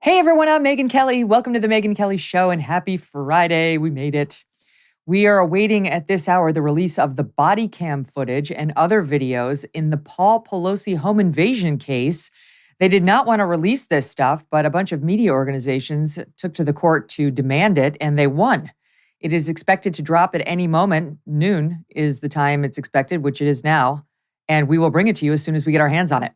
Hey everyone, I'm Megyn Kelly. Welcome to the Megyn Kelly Show and happy Friday. We made it. We are awaiting at this hour the release of the Bodycam footage and other videos in the Paul Pelosi home invasion case. They did not want to release this stuff, but a bunch of media organizations took to the court to demand it, and they won. It is expected to drop at any moment. Noon is the time it's expected, which it is now, and we will bring it to you as soon as we get our hands on it.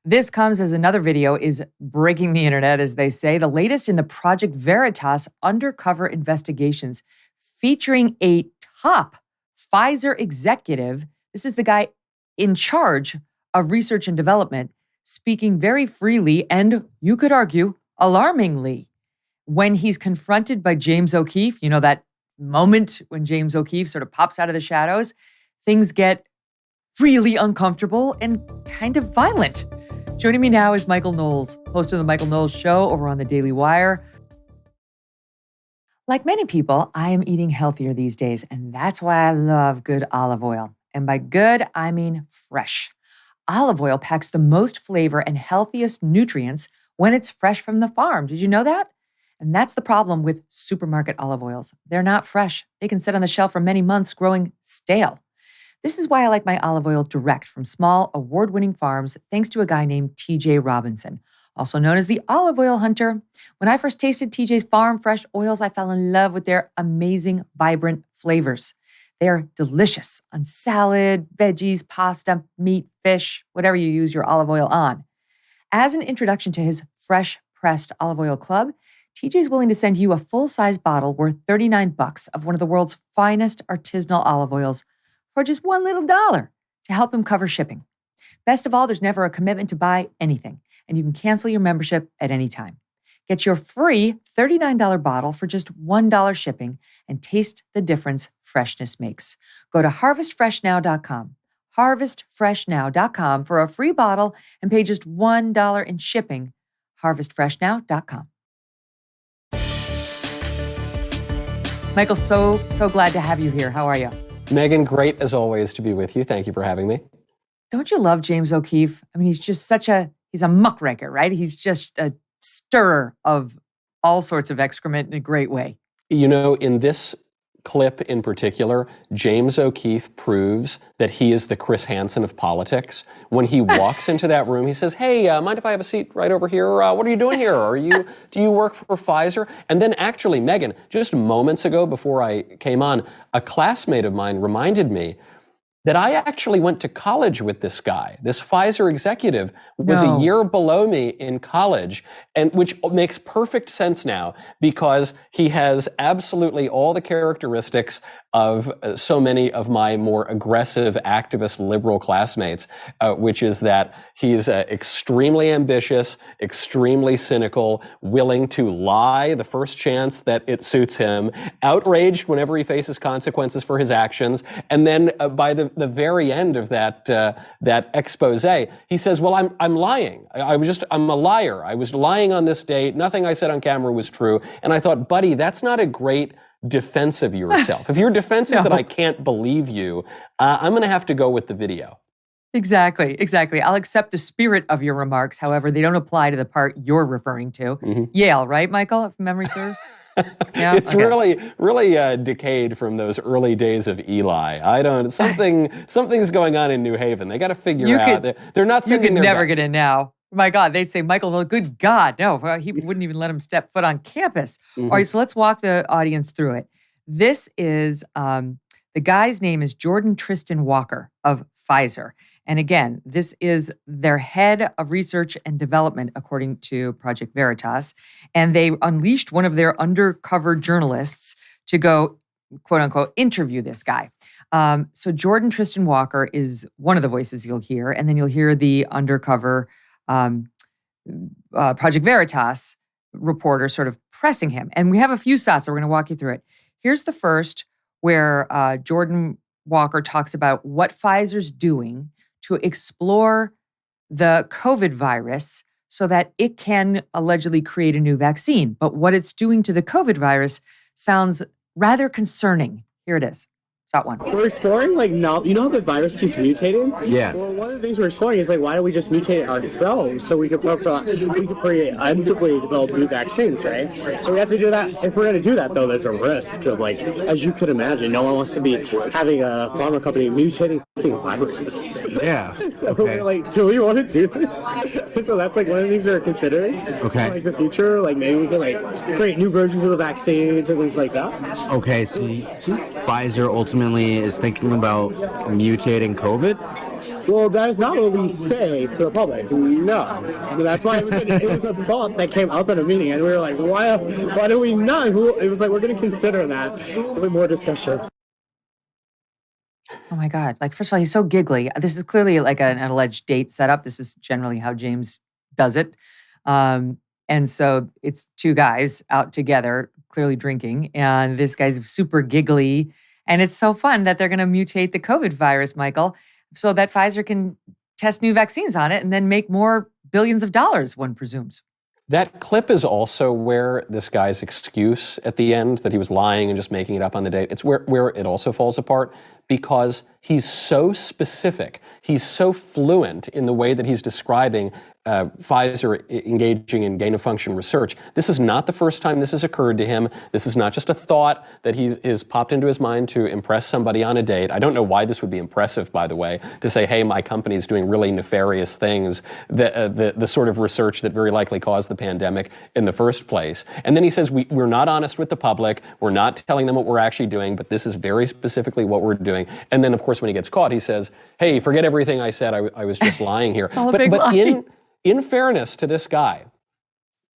This comes as another video is breaking the internet, as they say, the latest in the Project Veritas undercover investigations featuring a top Pfizer executive. This is the guy in charge of research and development, speaking very freely and, you could argue, alarmingly. When he's confronted by James O'Keefe, you know, that moment when James O'Keefe sort of pops out of the shadows, things get really uncomfortable and kind of violent. Joining me now is Michael Knowles, host of the Michael Knowles Show over on the Daily Wire. Like many people, I am eating healthier these days, and that's why I love good olive oil. And by good, I mean fresh. Olive oil packs the most flavor and healthiest nutrients when it's fresh from the farm. Did you know that? And that's the problem with supermarket olive oils. They're not fresh. They can sit on the shelf for many months growing stale. This is why I like my olive oil direct from small, award-winning farms, thanks to a guy named TJ Robinson, also known as the olive oil hunter. When I first tasted TJ's farm fresh oils, I fell in love with their amazing, vibrant flavors. They are delicious on salad, veggies, pasta, meat, fish, whatever you use your olive oil on. As an introduction to his fresh pressed olive oil club, TJ is willing to send you a full-size bottle worth $39 of one of the world's finest artisanal olive oils for just $1 little to help him cover shipping. Best of all, there's never a commitment to buy anything, and you can cancel your membership at any time. Get your free $39 bottle for just $1 shipping and taste the difference freshness makes. Go to harvestfreshnow.com, harvestfreshnow.com for a free bottle and pay just $1 in shipping, harvestfreshnow.com. Michael, so glad to have you here. How are you? Megyn, great as always to be with you. Thank you for having me. Don't you love James O'Keefe? I mean, he's just he's a muckraker, right? He's just a stirrer of all sorts of excrement in a great way. You know, in this clip in particular, James O'Keefe proves that he is the Chris Hansen of politics. When he walks into that room, he says, hey, mind if I have a seat right over here? What are you doing here? Do you work for Pfizer? And then actually, Megyn, just moments ago before I came on, a classmate of mine reminded me that I actually went to college with this guy. This Pfizer executive was a year below me in college, and which makes perfect sense now because he has absolutely all the characteristics of so many of my more aggressive activist liberal classmates, which is that he's extremely ambitious, extremely cynical, willing to lie the first chance that it suits him, outraged whenever he faces consequences for his actions, and then by the very end of that expose, he says, well, I'm lying. I'm a liar. I was lying on this date. Nothing I said on camera was true. And I thought, buddy, that's not a great defense of yourself. If your defense is that I can't believe you, I'm going to have to go with the video. Exactly. I'll accept the spirit of your remarks. However, they don't apply to the part you're referring to. Mm-hmm. Yale, right, Michael, if memory serves? Yeah? It's okay. really decayed from those early days of Eli. Something's going on in New Haven. They got to figure out. They're not sending You could their never best. get in now. My God, they'd say, Michael, well, good God, no, he wouldn't even let him step foot on campus. Mm-hmm. All right, so let's walk the audience through it. This is, the guy's name is Jordan Tristan Walker of Pfizer. And again, this is their head of research and development, according to Project Veritas. And they unleashed one of their undercover journalists to go, quote unquote, interview this guy. So Jordan Tristan Walker is one of the voices you'll hear. And then you'll hear the undercover Project Veritas reporter sort of pressing him. And we have a few shots, so we're going to walk you through it. Here's the first where Jordan Walker talks about what Pfizer's doing to explore the COVID virus so that it can allegedly create a new vaccine. But what it's doing to the COVID virus sounds rather concerning. Here it is. That one. We're exploring, like, now, you know how the virus keeps mutating? Yeah. Well, one of the things we're exploring is, like, why don't we just mutate it ourselves so we could create undoubtedly develop new vaccines, right? So we have to do that. If we're going to do that, though, there's a risk of, like, as you could imagine, no one wants to be having a pharma company mutating viruses. Yeah. So we're like, do we want to do this? So that's, like, one of the things we're considering. Okay. Like, the future, like, maybe we can, like, create new versions of the vaccines and things like that. Okay, so Pfizer ultimately is thinking about mutating COVID? Well, that is not what we say to the public. No. That's why it was a thought that came up in a meeting, and we were like, why do we not? It was like, we're going to consider that with more discussions. Oh my God. Like, first of all, he's so giggly. This is clearly like an alleged date setup. This is generally how James does it. And so it's two guys out together, clearly drinking, and this guy's super giggly. And it's so fun that they're going to mutate the COVID virus, Michael, so that Pfizer can test new vaccines on it and then make more billions of dollars, one presumes. That clip is also where this guy's excuse at the end that he was lying and just making it up on the date, it's where it also falls apart because he's so specific. He's so fluent in the way that he's describing Pfizer engaging in gain-of-function research. This is not the first time this has occurred to him. This is not just a thought that is popped into his mind to impress somebody on a date. I don't know why this would be impressive, by the way, to say, hey, my company is doing really nefarious things, the sort of research that very likely caused the pandemic in the first place. And then he says, we're not honest with the public. We're not telling them what we're actually doing, but this is very specifically what we're doing. And then, of course, when he gets caught, he says, hey, forget everything I said. I was just lying here. It's all a big lie. In fairness to this guy,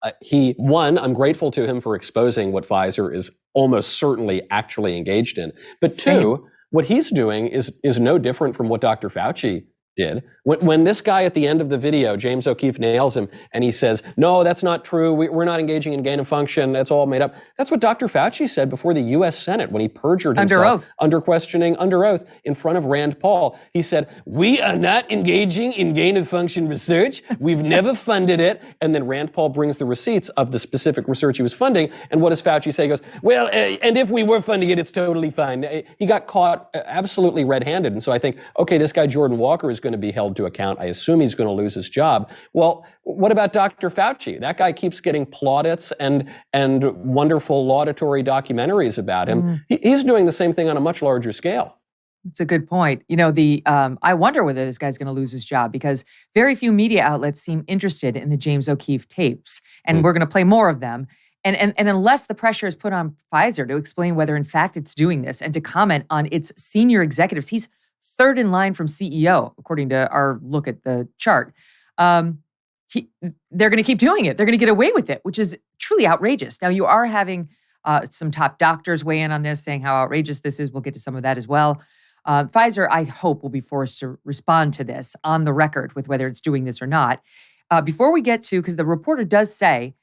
I'm grateful to him for exposing what Pfizer is almost certainly actually engaged in. But two, what he's doing is no different from what Dr. Fauci did. When this guy at the end of the video, James O'Keefe, nails him and he says, no, that's not true. We're not engaging in gain of function. That's all made up. That's what Dr. Fauci said before the U.S. Senate when he perjured himself under questioning, under oath, in front of Rand Paul. He said, we are not engaging in gain of function research. We've never funded it. And then Rand Paul brings the receipts of the specific research he was funding. And what does Fauci say? He goes, well, and if we were funding it, it's totally fine. He got caught absolutely red-handed. And so I think, okay, this guy Jordan Walker is going to be held to account. I assume he's going to lose his job. Well, what about Dr. Fauci? That guy keeps getting plaudits and wonderful laudatory documentaries about him. He's doing the same thing on a much larger scale. It's a good point. You know, I wonder whether this guy's going to lose his job because very few media outlets seem interested in the James O'Keefe tapes, and we're going to play more of them. And unless the pressure is put on Pfizer to explain whether in fact it's doing this and to comment on its senior executives, he's third in line from CEO, according to our look at the chart. They're going to keep doing it. They're going to get away with it, which is truly outrageous. Now, you are having some top doctors weigh in on this, saying how outrageous this is. We'll get to some of that as well. Pfizer, I hope, will be forced to respond to this on the record with whether it's doing this or not. Before we get to, because the reporter does say,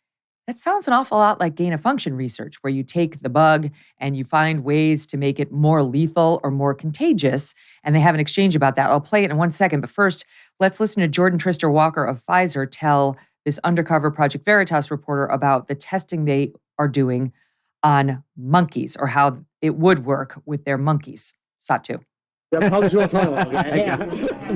that sounds an awful lot like gain-of-function research, where you take the bug and you find ways to make it more lethal or more contagious, and they have an exchange about that. I'll play it in 1 second, but first, let's listen to Jordan Trister Walker of Pfizer tell this undercover Project Veritas reporter about the testing they are doing on monkeys, or how it would work with their monkeys. Satu. How did you want to talk about that? Yeah.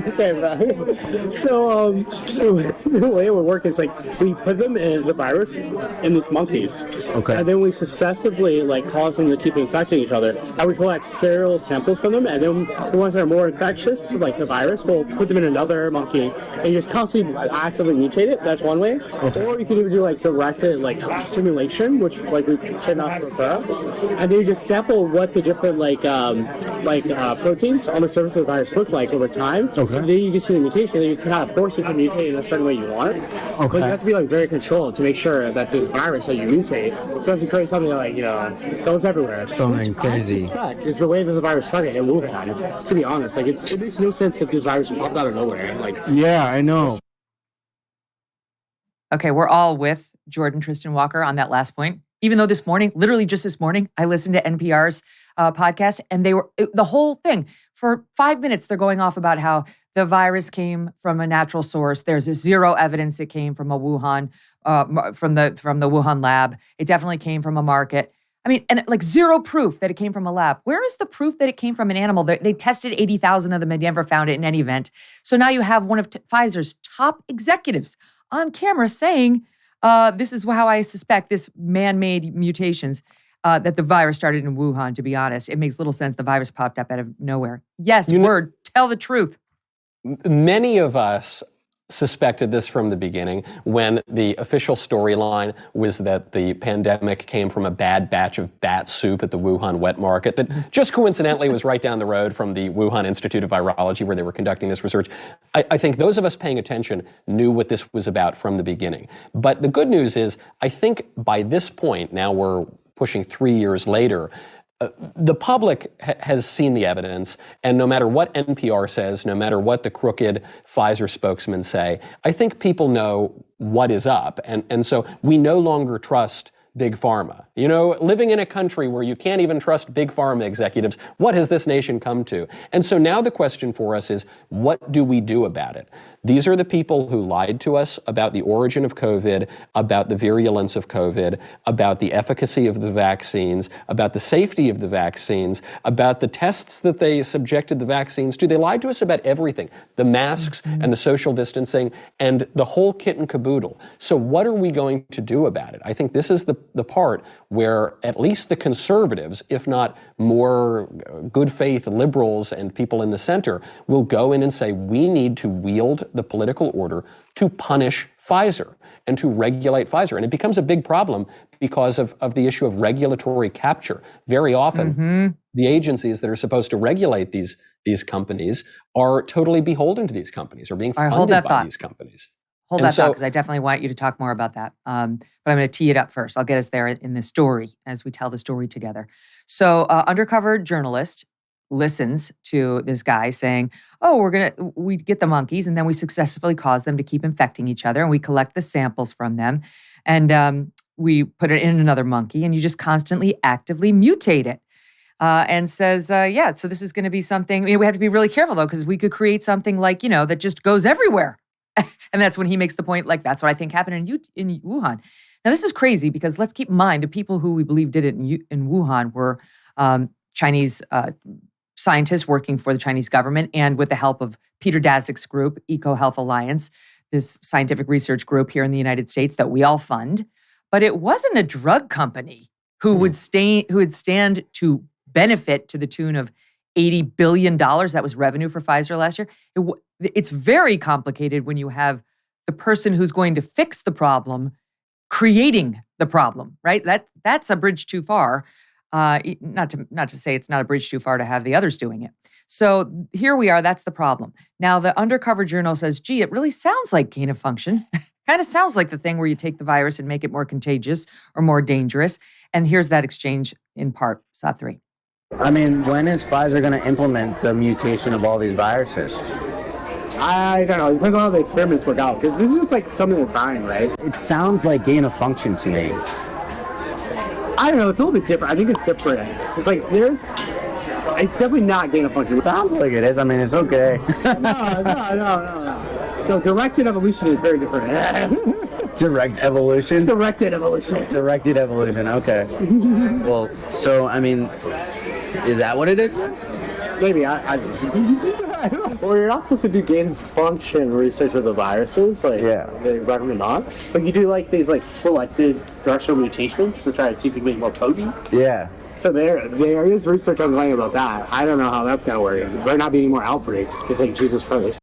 Okay, bro. So the way it would work is like we put them in the virus in these monkeys. Okay. And then we successively cause them to keep infecting each other. And we collect serial samples from them, and then the ones that are more infectious, like the virus, we'll put them in another monkey and you just constantly actively mutate it. That's one way. Okay. Or you can even do directed simulation, which we tend not to prefer. And then you just sample what the different proteins on the surface of the virus look like over time. Okay. So then you can see the mutation, and you can kind of force it to mutate in a certain way you want. Okay. But you have to be very controlled to make sure that this virus that you mutate doesn't create something that goes everywhere. Something crazy. I suspect is the way that the virus started in Wuhan. To be honest, it makes no sense if this virus popped out of nowhere. Yeah, I know. Okay, we're all with Jordan Tristan Walker on that last point. Even though this morning, literally just this morning, I listened to NPR's podcast, and the whole thing, for 5 minutes, they're going off about how the virus came from a natural source. There's zero evidence it came from a Wuhan, from the Wuhan lab. It definitely came from a market. I mean, and like zero proof that it came from a lab. Where is the proof that it came from an animal? They tested 80,000 of them and never found it in any event. So now you have one of Pfizer's top executives on camera saying, this is how I suspect this man-made mutations, that the virus started in Wuhan, to be honest. It makes little sense. The virus popped up out of nowhere. Yes, tell the truth. Many of us suspected this from the beginning when the official storyline was that the pandemic came from a bad batch of bat soup at the Wuhan wet market that just coincidentally was right down the road from the Wuhan Institute of Virology where they were conducting this research. I think those of us paying attention knew what this was about from the beginning. But the good news is, I think by this point, now we're pushing 3 years later, the public has seen the evidence, and no matter what NPR says, no matter what the crooked Pfizer spokesmen say, I think people know what is up. And so we no longer trust Big Pharma. You know, living in a country where you can't even trust Big Pharma executives, what has this nation come to? And so now the question for us is, what do we do about it? These are the people who lied to us about the origin of COVID, about the virulence of COVID, about the efficacy of the vaccines, about the safety of the vaccines, about the tests that they subjected the vaccines to. They lied to us about everything, the masks and the social distancing and the whole kit and caboodle. So what are we going to do about it? I think this is the part where at least the conservatives, if not more good faith liberals and people in the center, will go in and say, we need to wield the political order to punish Pfizer and to regulate Pfizer. And it becomes a big problem because of the issue of regulatory capture. Very often, the agencies that are supposed to regulate these companies are totally beholden to these companies or being funded by these companies. Hold that thought, because I definitely want you to talk more about that. But I'm going to tee it up first. I'll get us there in the story as we tell the story together. So undercover journalist listens to this guy saying, we get the monkeys and then we successfully cause them to keep infecting each other and we collect the samples from them and we put it in another monkey and you just constantly actively mutate it. And says, so this is going to be something, we have to be really careful though, because we could create something like, that just goes everywhere. And that's when he makes the point, like, that's what I think happened in Wuhan. Now, this is crazy because let's keep in mind the people who we believe did it in Wuhan were Chinese scientists working for the Chinese government and with the help of Peter Daszak's group, EcoHealth Alliance, this scientific research group here in the United States that we all fund. But it wasn't a drug company who would stand to benefit to the tune of $80 billion. That was revenue for Pfizer last year. It's very complicated when you have the person who's going to fix the problem creating the problem, right? That's a bridge too far. Not to say it's not a bridge too far to have the others doing it. So here we are. That's the problem. Now the undercover journal says, gee, it really sounds like gain of function. Kind of sounds like the thing where you take the virus and make it more contagious or more dangerous. And here's that exchange in part. Shot 3. I mean, when is Pfizer going to implement the mutation of all these viruses? I don't know. It depends on how the experiments work out. Because this is just like something we're trying, right? It sounds like gain of function to me. I don't know. It's a little bit different. I think it's different. It's like it's definitely not gain of function. It sounds like it is. I mean, it's okay. No, directed evolution is very different. Direct evolution? Directed evolution. Directed evolution, okay. Well, so, I mean, is that what it is? Maybe. Well, you're not supposed to do gain of function research with the viruses. They recommend not. But you do like these selected directional mutations to try to see if you can make more potent. Yeah. So there is research ongoing about that. I don't know how that's going to work. There better not be any more outbreaks, because Jesus Christ.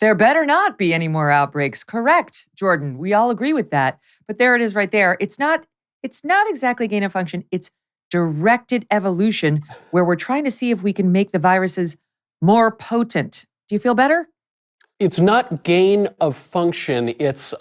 There better not be any more outbreaks. Correct, Jordan. We all agree with that. But there it is right there. It's not exactly gain of function. It's directed evolution where we're trying to see if we can make the viruses more potent. Do you feel better? It's not gain of function. It's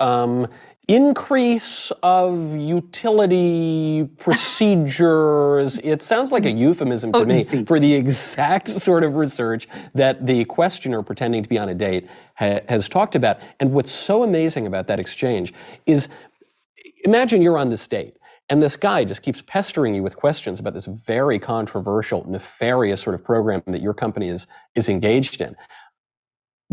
increase of utility procedures. It sounds like a euphemism to me for the exact sort of research that the questioner pretending to be on a date has talked about. And what's so amazing about that exchange is, imagine you're on this date and this guy just keeps pestering you with questions about this very controversial, nefarious sort of program that your company is engaged in.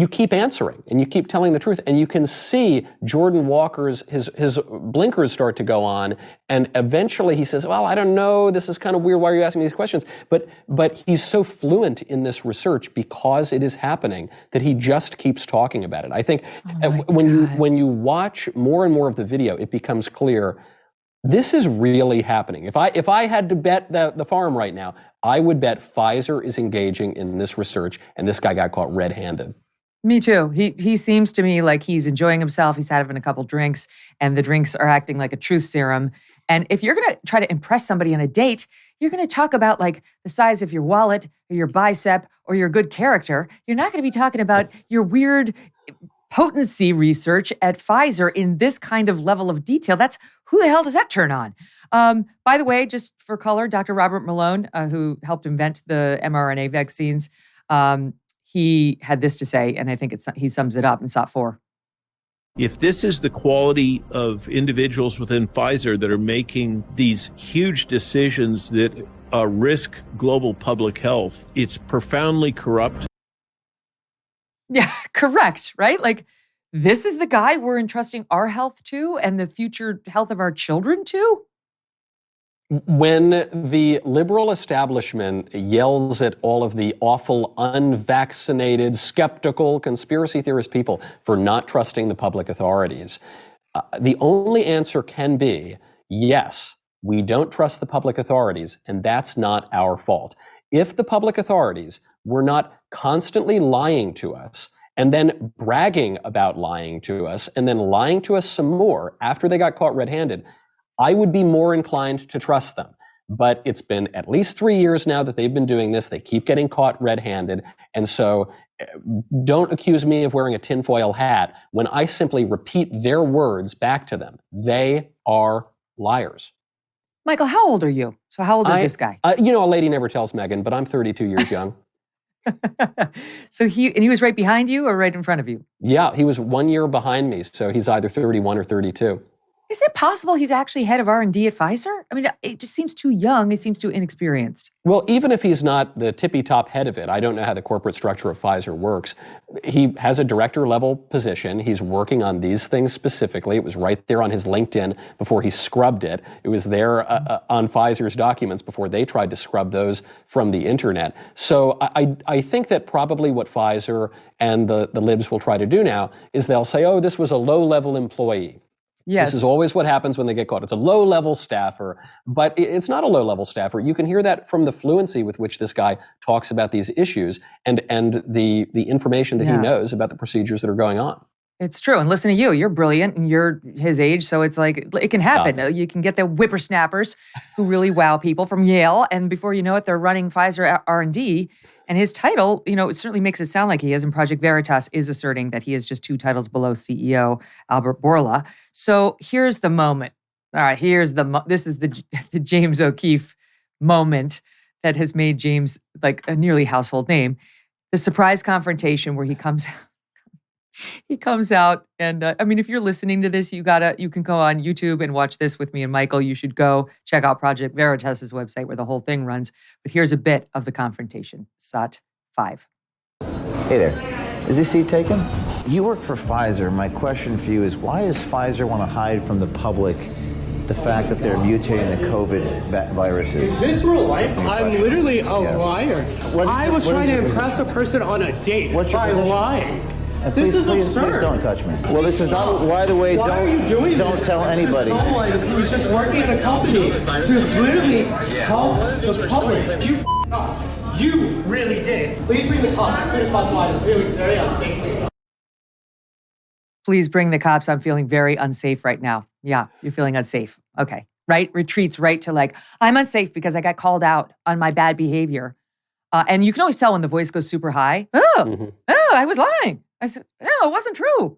you keep answering and you keep telling the truth, and you can see Jordan Walker's his blinkers start to go on, and eventually he says, well, I don't know, this is kind of weird, why are you asking me these questions? But he's so fluent in this research because it is happening that he just keeps talking about it. I think when you watch more and more of the video, it becomes clear this is really happening. If I had to bet the farm right now, I would bet Pfizer is engaging in this research, and this guy got caught red-handed. Me too. He seems to me like he's enjoying himself. He's having a couple drinks, and the drinks are acting like a truth serum. And if you're going to try to impress somebody on a date, you're going to talk about like the size of your wallet or your bicep or your good character. You're not going to be talking about your weird potency research at Pfizer in this kind of level of detail. That's who the hell does that turn on? By the way, just for color, Dr. Robert Malone, who helped invent the mRNA vaccines, he had this to say, and I think he sums it up in SOT 4. If this is the quality of individuals within Pfizer that are making these huge decisions that risk global public health, it's profoundly corrupt. Yeah, correct, right? Like, this is the guy we're entrusting our health to and the future health of our children to? When the liberal establishment yells at all of the awful, unvaccinated, skeptical, conspiracy theorist people for not trusting the public authorities, the only answer can be, yes, we don't trust the public authorities, and that's not our fault. If the public authorities were not constantly lying to us, and then bragging about lying to us, and then lying to us some more after they got caught red-handed, I would be more inclined to trust them. But it's been at least 3 years now that they've been doing this. They keep getting caught red-handed. And so don't accuse me of wearing a tinfoil hat when I simply repeat their words back to them. They are liars. Michael, how old are you? So how old is this guy? A lady never tells Megyn, but I'm 32 years young. So he was right behind you or right in front of you? Yeah, he was 1 year behind me. So he's either 31 or 32. Is it possible he's actually head of R&D at Pfizer? I mean, it just seems too young. It seems too inexperienced. Well, even if he's not the tippy-top head of it, I don't know how the corporate structure of Pfizer works. He has a director-level position. He's working on these things specifically. It was right there on his LinkedIn before he scrubbed it. It was there on Pfizer's documents before they tried to scrub those from the internet. So I think that probably what Pfizer and the libs will try to do now is they'll say, oh, this was a low-level employee. Yes. This is always what happens when they get caught. It's a low-level staffer, but it's not a low-level staffer. You can hear that from the fluency with which this guy talks about these issues and the information that he knows about the procedures that are going on. It's true. And listen to you. You're brilliant and you're his age, so it's like, it can happen. You can get the whippersnappers who really wow people from Yale, and before you know it, they're running Pfizer R&D. And his title, it certainly makes it sound like he is, and Project Veritas is asserting that he is just 2 titles below CEO Albert Bourla. So here's the moment. All right, this is the James O'Keefe moment that has made James like a nearly household name. The surprise confrontation where he comes out, and if you're listening to this, you can go on YouTube and watch this with me and Michael. You should go check out Project Veritas's website where the whole thing runs. But here's a bit of the confrontation. SOT 5. Hey there. Is this seat taken? You work for Pfizer. My question for you is, why does Pfizer want to hide from the public the fact that they're mutating the COVID viruses? Is this real life? I'm literally a liar. I was trying to impress a person on a date by lying. This is absurd. Please don't touch me. Well, this is not. By the way, Why are you doing don't this? tell anybody. Someone who's just working at a company to literally help the public. You f***ed up. You really did. Please bring the cops as soon as possible. I'm feeling very unsafe. Please bring the cops. I'm feeling very unsafe right now. Yeah, you're feeling unsafe. Okay, right? Retreats right to like, I'm unsafe because I got called out on my bad behavior. And you can always tell when the voice goes super high. I was lying. I said, no, it wasn't true.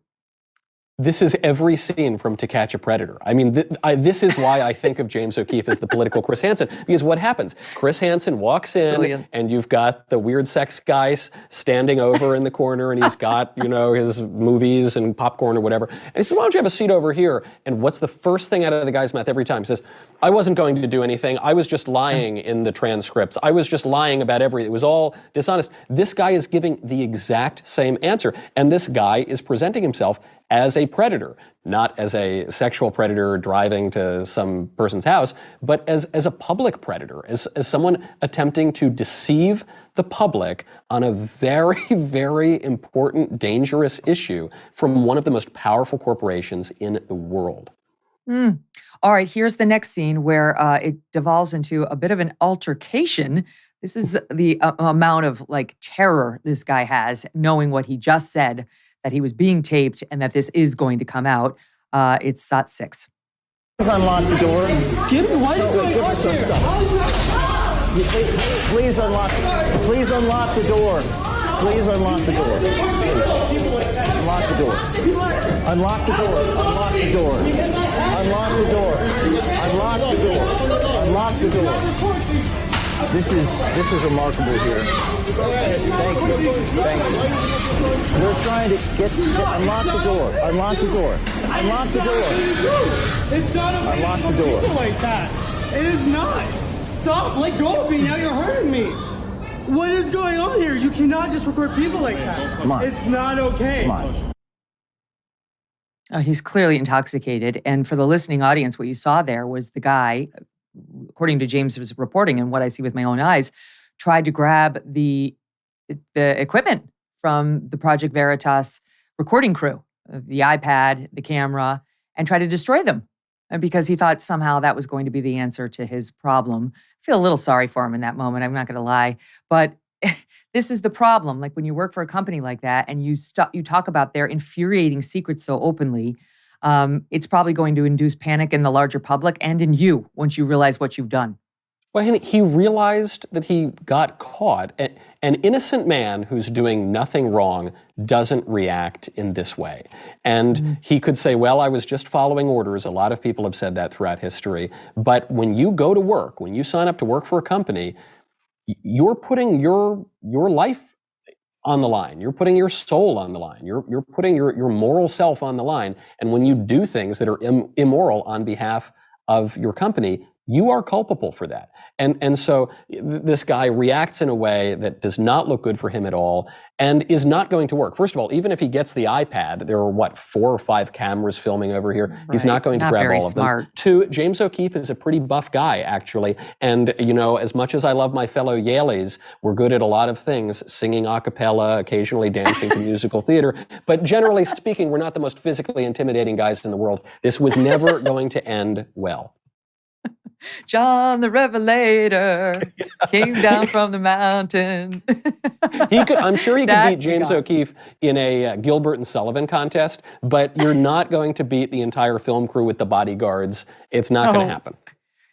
This is every scene from To Catch a Predator. I mean, this is why I think of James O'Keefe as the political Chris Hansen, because what happens? Chris Hansen walks in, Brilliant. and you've got the weird sex guy standing over in the corner, and he's got, his movies and popcorn or whatever. And he says, why don't you have a seat over here? And what's the first thing out of the guy's mouth every time? He says, I wasn't going to do anything. I was just lying in the transcripts. I was just lying about everything. It was all dishonest. This guy is giving the exact same answer. And this guy is presenting himself as a predator, not as a sexual predator driving to some person's house, but as a public predator, as someone attempting to deceive the public on a very, very important, dangerous issue from one of the most powerful corporations in the world. All right, here's the next scene where it devolves into a bit of an altercation. This is the amount of terror this guy has, knowing what he just said, that he was being taped and that this is going to come out. It's SOT 6. Please unlock the door. Why are you going on here? Please unlock the door. Please unlock the door. Unlock the door. Unlock the door. Unlock the door. Unlock the door. Unlock the door. Unlock the door. This is remarkable here. Thank you. Thank you. We're trying to get unlock the door. Unlock the door. Unlock the door. It's not okay. Unlock the door. People like that. It is not. Stop. Let go of me. Now you're hurting me. What is going on here? You cannot just record people like that. Come on. It's not okay. Come on. He's clearly intoxicated. And for the listening audience, what you saw there was the guy, according to James's reporting and what I see with my own eyes, tried to grab the equipment from the Project Veritas recording crew, the iPad, the camera, and try to destroy them because he thought somehow that was going to be the answer to his problem. I feel a little sorry for him in that moment, I'm not going to lie. But this is the problem. Like when you work for a company like that and you talk about their infuriating secrets so openly, it's probably going to induce panic in the larger public and in you once you realize what you've done. Well, he realized that he got caught. An innocent man who's doing nothing wrong doesn't react in this way. And he could say, well, I was just following orders. A lot of people have said that throughout history. But when you go to work, when you sign up to work for a company, you're putting your life on the line. You're putting your soul on the line. You're putting your moral self on the line. And when you do things that are immoral on behalf of your company, you are culpable for that. And so this guy reacts in a way that does not look good for him at all and is not going to work. First of all, even if he gets the iPad, there are 4 or 5 cameras filming over here. Right. He's not going to grab all of them. 2, James O'Keefe is a pretty buff guy, actually. And, as much as I love my fellow Yaleys, we're good at a lot of things, singing a cappella, occasionally dancing to musical theater. But generally speaking, we're not the most physically intimidating guys in the world. This was never going to end well. John the Revelator came down from the mountain. I'm sure he could beat James O'Keefe in a Gilbert and Sullivan contest, but you're not going to beat the entire film crew with the bodyguards. It's not going to happen.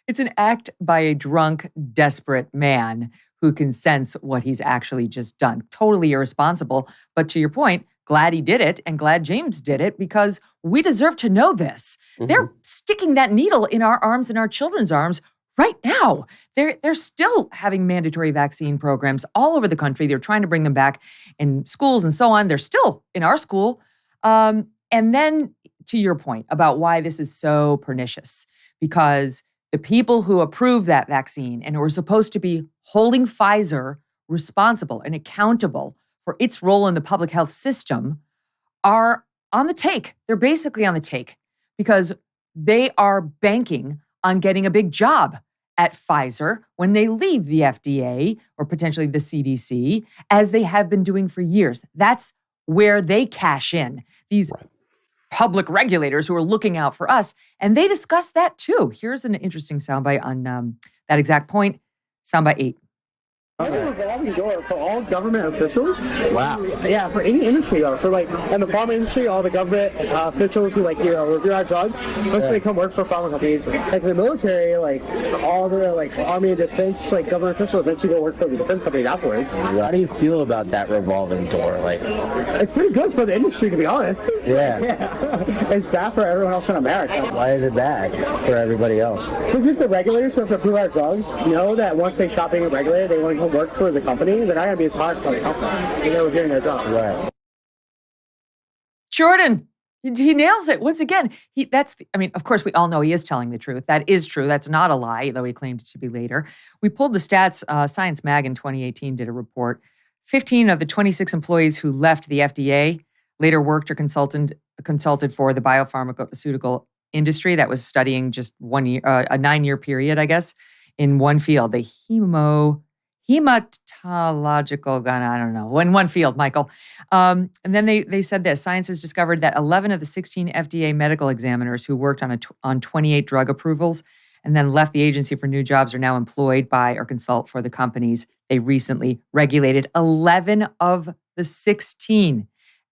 It's an act by a drunk, desperate man who can sense what he's actually just done. Totally irresponsible. But to your point, glad he did it and glad James did it because we deserve to know this. Mm-hmm. They're sticking that needle in our arms and our children's arms right now. They're still having mandatory vaccine programs all over the country. They're trying to bring them back in schools and so on. They're still in our school. And then to your point about why this is so pernicious, because the people who approved that vaccine and who are supposed to be holding Pfizer responsible and accountable for its role in the public health system are on the take. They're basically on the take because they are banking on getting a big job at Pfizer when they leave the FDA or potentially the CDC, as they have been doing for years. That's where they cash in. These public regulators who are looking out for us, and they discuss that too. Here's an interesting soundbite on that exact point. Soundbite 8. I'm a revolving door for all government officials. Wow. Yeah, for any industry though. So in the pharma industry, all the government officials who review our drugs, they come work for pharma companies. Like the military, all the army and defense, government officials eventually go work for the defense companies afterwards. How do you feel about that revolving door? It's pretty good for the industry, to be honest. Yeah. It's bad for everyone else in America. Why is it bad for everybody else? Because if the regulators who have to approve our drugs know that once they stop being a regulator, they want to come work for the company, they're not going to be as hard for the company. And they were doing their job. Right. Jordan, he nails it once again. Of course, we all know he is telling the truth. That is true. That's not a lie, though he claimed it to be later. We pulled the stats. Science Mag in 2018 did a report. 15 of the 26 employees who left the FDA later worked or consulted for the biopharmaceutical industry that was studying just 1 year, a 9-year period, I guess, in one field, the hematological, I don't know, in one field, Michael. And then they said this: science has discovered that 11 of the 16 FDA medical examiners who worked on 28 drug approvals and then left the agency for new jobs are now employed by or consult for the companies they recently regulated. 11 of the 16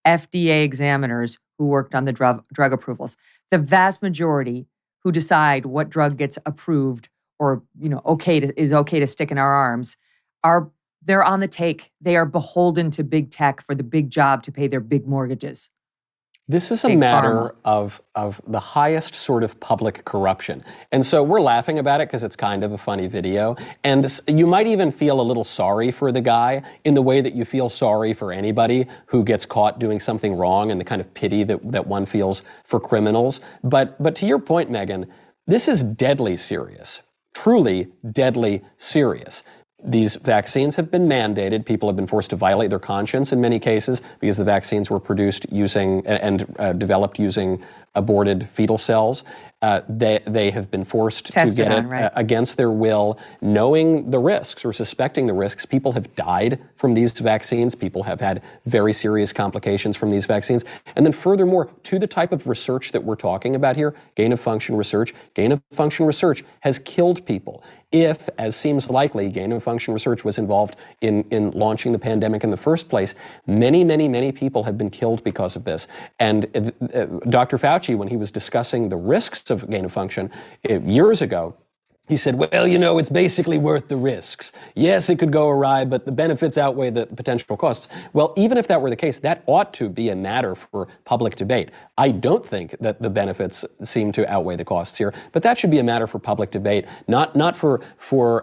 FDA examiners who worked on the drug approvals. The vast majority who decide what drug gets approved or is okay to stick in our arms they're on the take. They are beholden to big tech for the big job to pay their big mortgages. This is a Big matter Pharma. of the highest sort of public corruption. And so we're laughing about it because it's kind of a funny video. And you might even feel a little sorry for the guy in the way that you feel sorry for anybody who gets caught doing something wrong and the kind of pity that one feels for criminals. But to your point, Megyn, this is deadly serious, truly deadly serious. These vaccines have been mandated. People have been forced to violate their conscience in many cases because the vaccines were produced using and developed using aborted fetal cells. They have been forced to get it against their will, knowing the risks or suspecting the risks. People have died from these vaccines. People have had very serious complications from these vaccines. And then furthermore, to the type of research that we're talking about here, gain of function research has killed people. If, as seems likely, gain of function research was involved in launching the pandemic in the first place, many people have been killed because of this. And Dr. Fauci, when he was discussing the risks of gain of function years ago, he said, well, it's basically worth the risks. Yes, it could go awry, but the benefits outweigh the potential costs. Well, even if that were the case, that ought to be a matter for public debate. I don't think that the benefits seem to outweigh the costs here, but that should be a matter for public debate, not for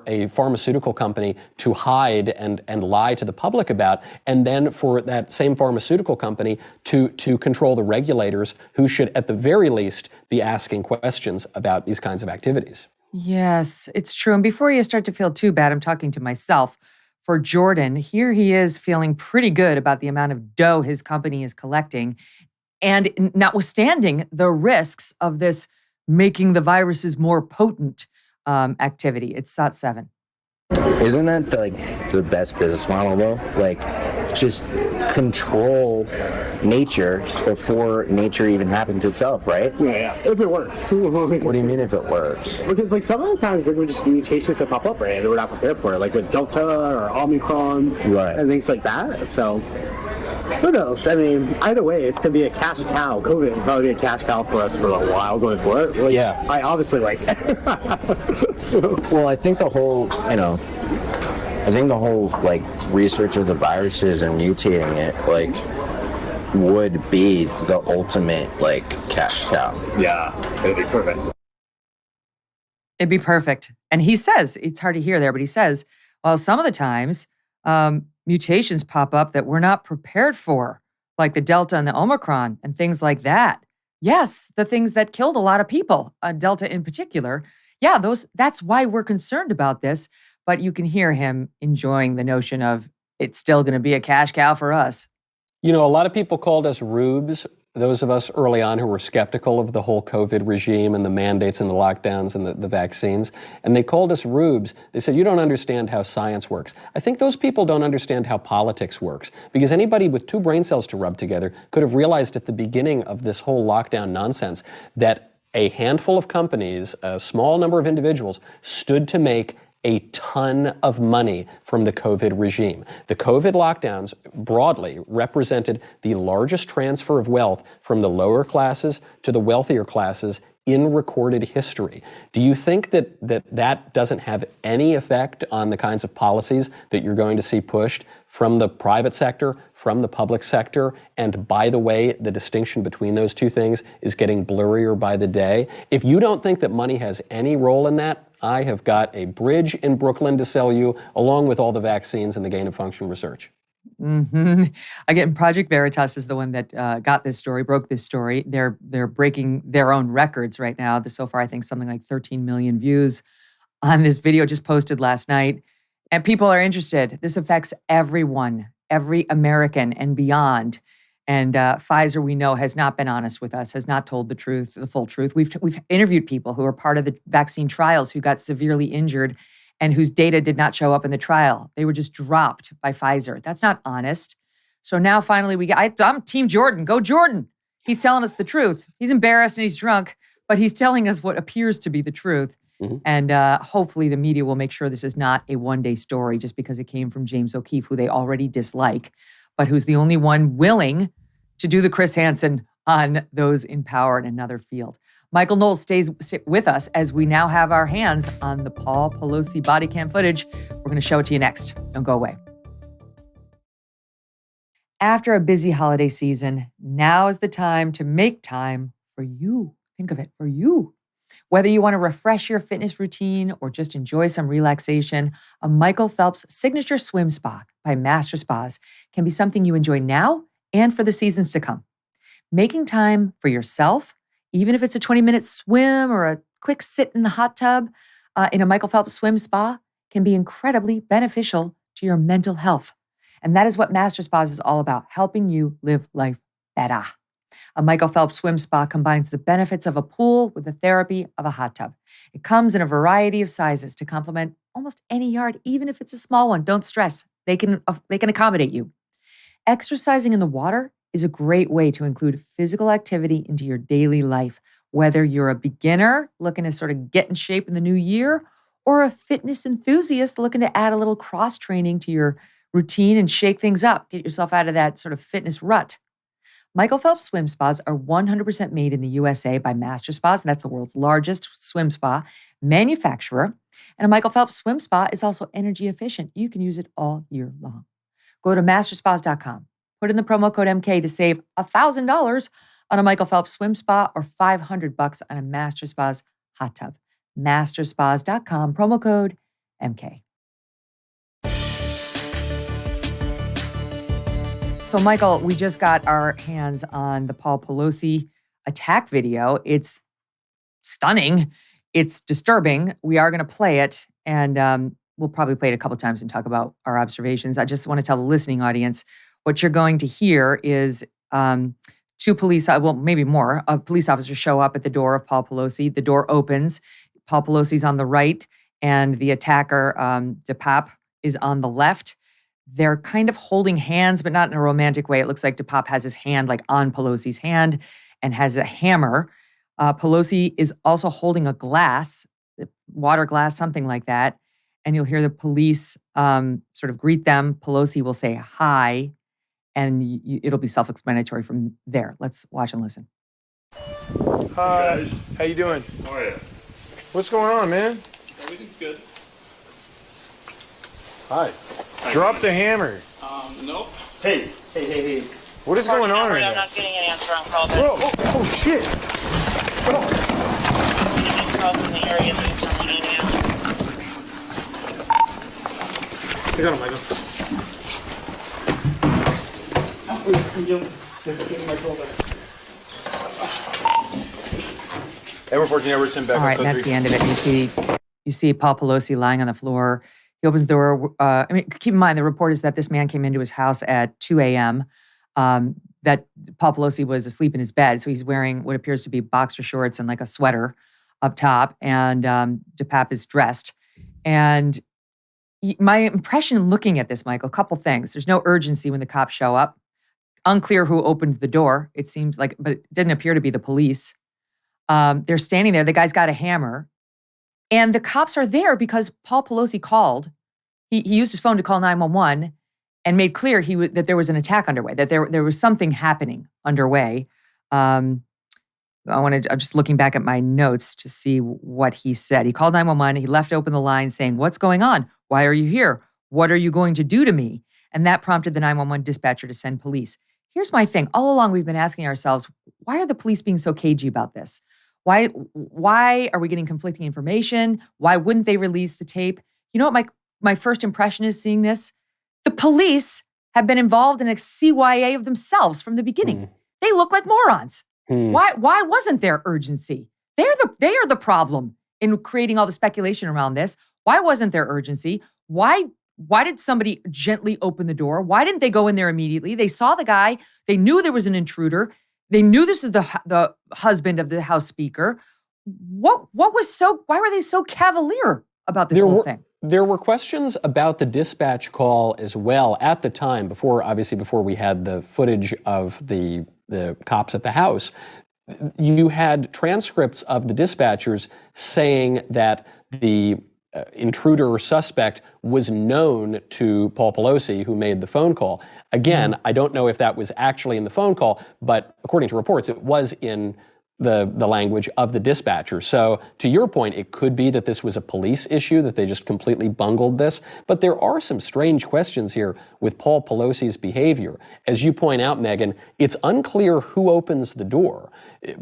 a pharmaceutical company to hide and lie to the public about, and then for that same pharmaceutical company to control the regulators who should, at the very least, be asking questions about these kinds of activities. Yes, it's true. And before you start to feel too bad, I'm talking to myself. For Jordan, here he is feeling pretty good about the amount of dough his company is collecting. And notwithstanding the risks of this making the viruses more potent activity. It's SOT7. Isn't that the best business model though? Just control nature before nature even happens itself, right? Yeah, if it works. What do you mean if it works? Because some of the times there were just mutations that pop up, right? They were not prepared for it, like with Delta or Omicron, right, and things like that. So who knows? I mean, either way, it's going to be a cash cow. COVID will probably be a cash cow for us for a while going forward. Yeah. I obviously like it. Well, I think the whole, research of the viruses and mutating it, would be the ultimate, cash cow. Yeah, it'd be perfect. It'd be perfect. And he says, it's hard to hear there, but he says, well, some of the times mutations pop up that we're not prepared for, like the Delta and the Omicron and things like that. Yes, the things that killed a lot of people, Delta in particular. Yeah, that's why we're concerned about this. But you can hear him enjoying the notion of it's still going to be a cash cow for us. A lot of people called us rubes, those of us early on who were skeptical of the whole COVID regime and the mandates and the lockdowns and the vaccines. And they called us rubes. They said, you don't understand how science works. I think those people don't understand how politics works, because anybody with two brain cells to rub together could have realized at the beginning of this whole lockdown nonsense that a handful of companies, a small number of individuals, stood to make a ton of money from the COVID regime. The COVID lockdowns broadly represented the largest transfer of wealth from the lower classes to the wealthier classes in recorded history. Do you think that doesn't have any effect on the kinds of policies that you're going to see pushed from the private sector, from the public sector? And by the way, the distinction between those two things is getting blurrier by the day. If you don't think that money has any role in that, I have got a bridge in Brooklyn to sell you, along with all the vaccines and the gain of function research. Again, Project Veritas is the one that got this story, broke this story. They're breaking their own records right now. So far, I think something like 13 million views on this video just posted last night. And people are interested. This affects everyone, every American and beyond. And Pfizer, we know, has not been honest with us, has not told the truth, the full truth. We've interviewed people who are part of the vaccine trials who got severely injured and whose data did not show up in the trial. They were just dropped by Pfizer. That's not honest. So now finally I'm Team Jordan. Go Jordan. He's telling us the truth. He's embarrassed and he's drunk, but he's telling us what appears to be the truth. Mm-hmm. And hopefully the media will make sure this is not a one-day story just because it came from James O'Keefe, who they already dislike, but who's the only one willing to do the Chris Hansen on those in power in another field. Michael Knowles stays with us as we now have our hands on the Paul Pelosi body cam footage. We're going to show it to you next. Don't go away. After a busy holiday season, now is the time to make time for you. Think of it, for you. Whether you want to refresh your fitness routine or just enjoy some relaxation, a Michael Phelps signature swim spa by Master Spas can be something you enjoy now and for the seasons to come. Making time for yourself, even if it's a 20-minute swim or a quick sit in the hot tub in a Michael Phelps swim spa, can be incredibly beneficial to your mental health. And that is what Master Spas is all about, helping you live life better. A Michael Phelps swim spa combines the benefits of a pool with the therapy of a hot tub. It comes in a variety of sizes to complement almost any yard, even if it's a small one. Don't stress. They can accommodate you. Exercising in the water is a great way to include physical activity into your daily life, whether you're a beginner looking to sort of get in shape in the new year or a fitness enthusiast looking to add a little cross training to your routine and shake things up, get yourself out of that sort of fitness rut. Michael Phelps swim spas are 100% made in the USA by Master Spas, and that's the world's largest swim spa manufacturer. And a Michael Phelps swim spa is also energy efficient. You can use it all year long. Go to masterspas.com. Put in the promo code MK to save $1,000 on a Michael Phelps swim spa or $500 on a Master Spas hot tub. Masterspas.com, promo code MK. So, Michael, we just got our hands on the Paul Pelosi attack video. It's stunning. It's disturbing. We are going to play it, and we'll probably play it a couple times and talk about our observations. I just want to tell the listening audience what you're going to hear is two police, maybe more, police officers show up at the door of Paul Pelosi. The door opens. Paul Pelosi's on the right, and the attacker, DePape, is on the left. They're kind of holding hands, but not in a romantic way. It looks like DePape has his hand like on Pelosi's hand and has a hammer. Pelosi is also holding a glass, water glass, something like that. And you'll hear the police sort of greet them. Pelosi will say hi, and it'll be self-explanatory from there. Let's watch and listen. Hi, how you doing? How are you? What's going on, man? Everything's good. Hi. Drop the hammer. Nope. Hey. What is going on right I'm now? not getting an answer on call back. Bro, oh shit. Calls in the area that someone in here. I got him, Michael. Edward 14, Edward 10 back. All right, that's the end of it. You see Paul Pelosi lying on the floor. He opens the door. Keep in mind, the report is that this man came into his house at 2 a.m., that Paul Pelosi was asleep in his bed. So he's wearing what appears to be boxer shorts and like a sweater up top. And DePape is dressed. And my impression looking at this, Michael, a couple things. There's no urgency when the cops show up. Unclear who opened the door. It seems like, but it didn't appear to be the police. They're standing there. The guy's got a hammer. And the cops are there because Paul Pelosi called. He used his phone to call 911 and made clear that there was an attack underway, that there was something happening underway. I'm just looking back at my notes to see what he said. He called 911. He left open the line saying, "What's going on? Why are you here? What are you going to do to me?" And that prompted the 911 dispatcher to send police. Here's my thing. All along, we've been asking ourselves, why are the police being so cagey about this? Why are we getting conflicting information? Why wouldn't they release the tape? You know what my first impression is seeing this? The police have been involved in a CYA of themselves from the beginning. They look like morons. Why wasn't there urgency? They are the problem in creating all the speculation around this. Why wasn't there urgency? Why did somebody gently open the door? Why didn't they go in there immediately? They saw the guy. They knew there was an intruder. They knew this is the husband of the House Speaker. Why were they so cavalier about this whole thing? There were questions about the dispatch call as well at the time, before we had the footage of the cops at the house. You had transcripts of the dispatchers saying that the intruder or suspect was known to Paul Pelosi, who made the phone call. Again, I don't know if that was actually in the phone call, but according to reports, it was in the language of the dispatcher. So to your point, it could be that this was a police issue, that they just completely bungled this. But there are some strange questions here with Paul Pelosi's behavior. As you point out, Megyn, it's unclear who opens the door.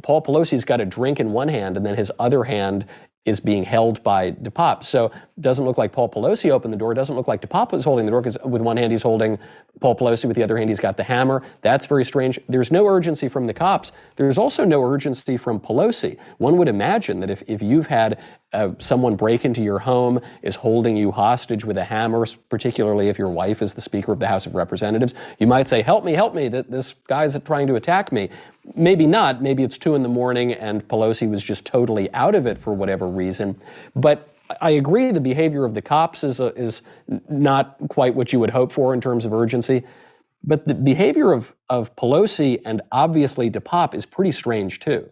Paul Pelosi's got a drink in one hand, and then his other hand is being held by DePop. So it doesn't look like Paul Pelosi opened the door. It doesn't look like DePop was holding the door, because with one hand he's holding Paul Pelosi, with the other hand he's got the hammer. That's very strange. There's no urgency from the cops. There's also no urgency from Pelosi. One would imagine that if you've had someone break into your home, is holding you hostage with a hammer, particularly if your wife is the Speaker of the House of Representatives, you might say, help me, that this guy's trying to attack me. Maybe not. Maybe it's 2 a.m. and Pelosi was just totally out of it for whatever reason. But I agree the behavior of the cops is not quite what you would hope for in terms of urgency. But the behavior of Pelosi and obviously DePop is pretty strange too.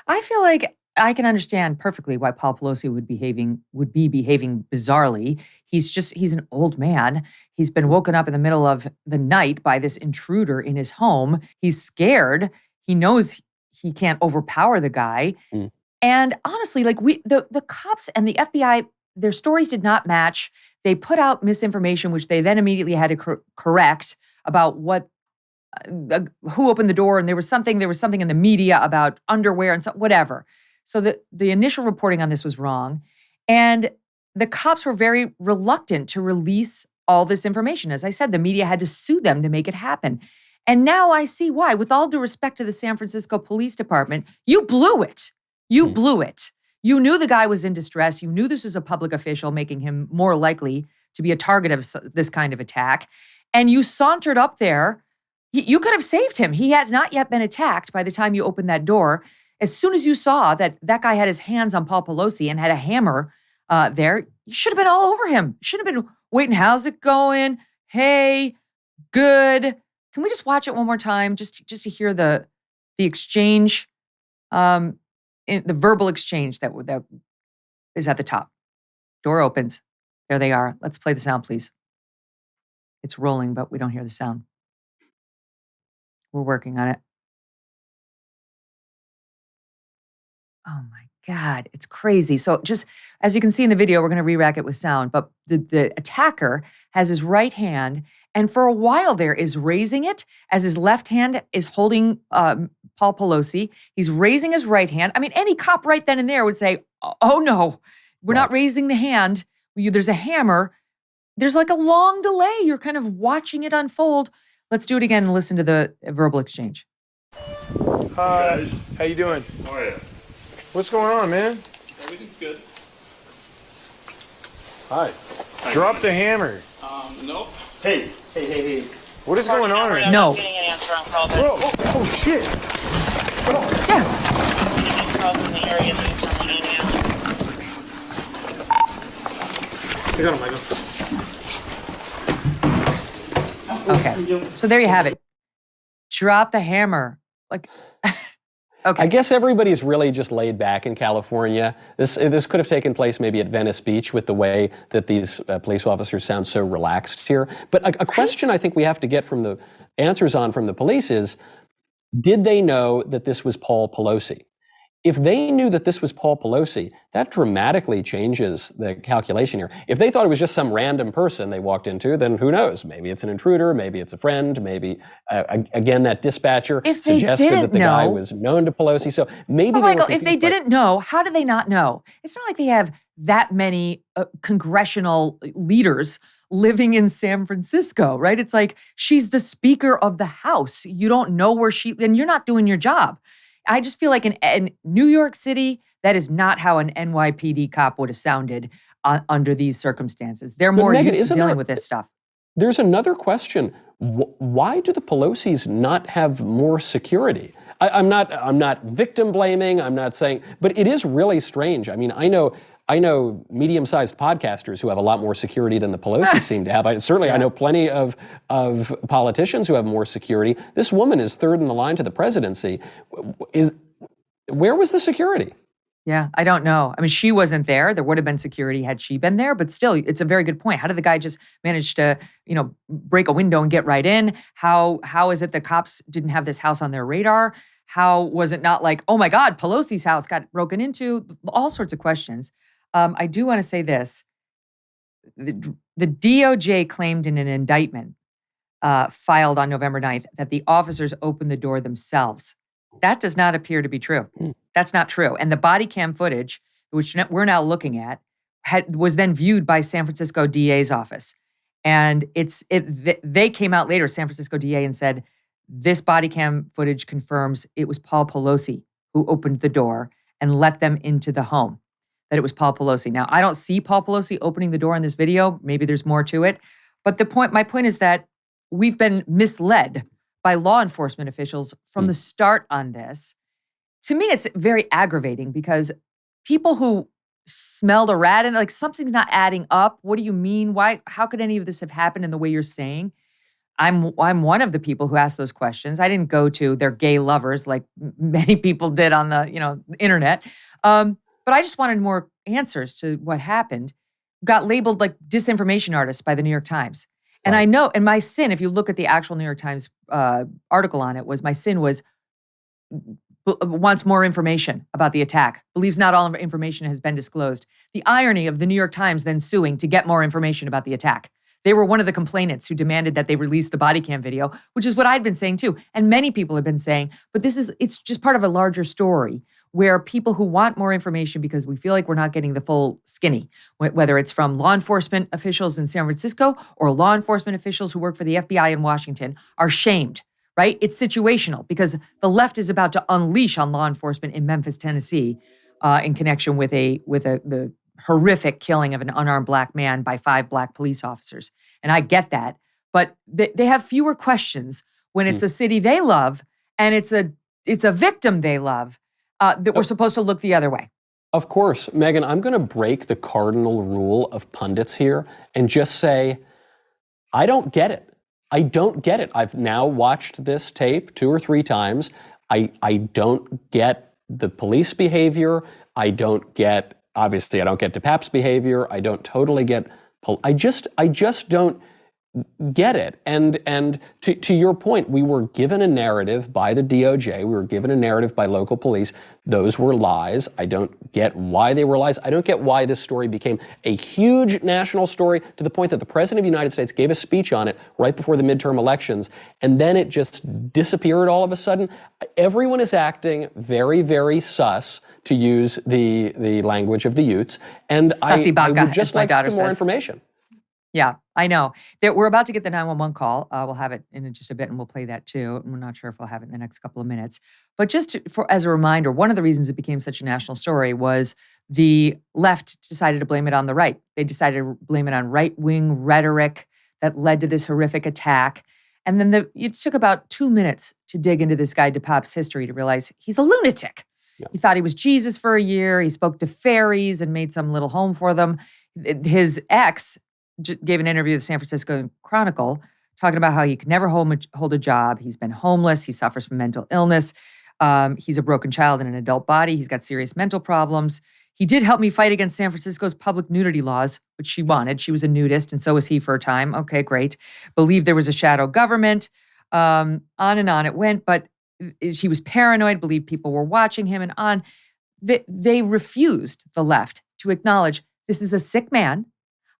I feel like I can understand perfectly why Paul Pelosi would be behaving bizarrely. He's an old man. He's been woken up in the middle of the night by this intruder in his home. He's scared. He knows he can't overpower the guy. And honestly, like the cops and the FBI, their stories did not match. They put out misinformation, which they then immediately had to correct about who opened the door. And there was something in the media about underwear and whatever. So the initial reporting on this was wrong. And the cops were very reluctant to release all this information. As I said, the media had to sue them to make it happen. And now I see why. With all due respect to the San Francisco Police Department, you blew it. You blew it. You knew the guy was in distress. You knew this was a public official, making him more likely to be a target of this kind of attack. And you sauntered up there. You could have saved him. He had not yet been attacked by the time you opened that door. As soon as you saw that guy had his hands on Paul Pelosi and had a hammer there, you should have been all over him. You should have been waiting, how's it going? Hey, good. Can we just watch it one more time just to hear the exchange, the verbal exchange that is at the top. Door opens. There they are. Let's play the sound, please. It's rolling, but we don't hear the sound. We're working on it. Oh my God, it's crazy. So just as you can see in the video, we're going to re-rack it with sound, but the attacker has his right hand and for a while there is raising it as his left hand is holding Paul Pelosi. He's raising his right hand. I mean, any cop right then and there would say, oh no, we're not raising the hand. There's a hammer. There's like a long delay. You're kind of watching it unfold. Let's do it again and listen to the verbal exchange. Hi, how you doing? Oh, yeah. What's going on, man? Everything's good. Hi. Drop the hammer. Nope. Hey. What is going on right No. I'm getting an answer on call. Bro, oh shit. Yeah. Calls in the area that someone in I got him, Michael. Okay. So there you have it. Drop the hammer. Like, okay. I guess everybody's really just laid back in California. This could have taken place maybe at Venice Beach with the way that these police officers sound so relaxed here. But a question I think we have to get from the answers on from the police is, did they know that this was Paul Pelosi? If they knew that this was Paul Pelosi, that dramatically changes the calculation here. If they thought it was just some random person they walked into, then who knows? Maybe it's an intruder, maybe it's a friend, maybe, again, that dispatcher suggested that the guy was known to Pelosi. So maybe they Michael, were if they confused by- didn't know, how do they not know? It's not like they have that many congressional leaders living in San Francisco, right? It's like she's the Speaker of the House. You don't know where and you're not doing your job. I just feel like in New York City, that is not how an NYPD cop would have sounded under these circumstances. They're more Megyn, used to dealing with this stuff. There's another question. Why do the Pelosis not have more security? I'm not victim blaming. I'm not saying, but it is really strange. I mean, I know medium-sized podcasters who have a lot more security than the Pelosi seem to have. I know plenty of politicians who have more security. This woman is third in the line to the presidency. Where was the security? Yeah, I don't know. I mean, she wasn't there. There would have been security had she been there, but still, it's a very good point. How did the guy just manage to, break a window and get right in? How is it the cops didn't have this house on their radar? How was it not like, oh my God, Pelosi's house got broken into? All sorts of questions. I do want to say this. The DOJ claimed in an indictment filed on November 9th that the officers opened the door themselves. That does not appear to be true. That's not true. And the body cam footage, which we're now looking at, was then viewed by San Francisco DA's office. And they came out later, San Francisco DA, and said, this body cam footage confirms it was Paul Pelosi who opened the door and let them into the home, that it was Paul Pelosi. Now, I don't see Paul Pelosi opening the door in this video. Maybe there's more to it. But my point is that we've been misled by law enforcement officials from the start on this. To me, it's very aggravating because people who smelled a rat and like something's not adding up. What do you mean? Why? How could any of this have happened in the way you're saying? I'm one of the people who asked those questions. I didn't go to their gay lovers like many people did on the internet. But I just wanted more answers to what happened. Got labeled like disinformation artists by the New York Times. And I know, and my sin, if you look at the actual New York Times article on it, my sin was wants more information about the attack, believes not all information has been disclosed. The irony of the New York Times then suing to get more information about the attack. They were one of the complainants who demanded that they release the body cam video, which is what I'd been saying too. And many people have been saying, but it's just part of a larger story where people who want more information because we feel like we're not getting the full skinny, whether it's from law enforcement officials in San Francisco or law enforcement officials who work for the FBI in Washington, are shamed, right? It's situational because the left is about to unleash on law enforcement in Memphis, Tennessee, in connection with the horrific killing of an unarmed Black man by 5 Black police officers. And I get that, but they have fewer questions when it's a city they love and it's a victim they love. That we're supposed to look the other way. Of course. Megyn, I'm going to break the cardinal rule of pundits here and just say, I don't get it. I don't get it. I've now watched this tape 2 or 3 times. I don't get the police behavior. I don't get DePape's behavior. I don't totally get, I just don't get it. And to your point, we were given a narrative by the DOJ. We were given a narrative by local police. Those were lies. I don't get why they were lies. I don't get why this story became a huge national story to the point that the President of the United States gave a speech on it right before the midterm elections, and then it just disappeared all of a sudden. Everyone is acting very, very sus, to use the language of the Utes, and I would just like some more information. Yeah, I know. We're about to get the 911 call. We'll have it in just a bit, and we'll play that too. We're not sure if we'll have it in the next couple of minutes. But just as a reminder, one of the reasons it became such a national story was the left decided to blame it on the right. They decided to blame it on right-wing rhetoric that led to this horrific attack. And then it took about 2 minutes to dig into this guy DePape's history to realize he's a lunatic. Yeah. He thought he was Jesus for a year. He spoke to fairies and made some little home for them. His ex gave an interview to the San Francisco Chronicle talking about how he could never hold a job. He's been homeless. He suffers from mental illness. He's a broken child in an adult body. He's got serious mental problems. He did help me fight against San Francisco's public nudity laws, which she wanted. She was a nudist, and so was he for a time. Okay, great. Believed there was a shadow government. On and on it went, but he was paranoid, believed people were watching him, and on. they refused, the left, to acknowledge this is a sick man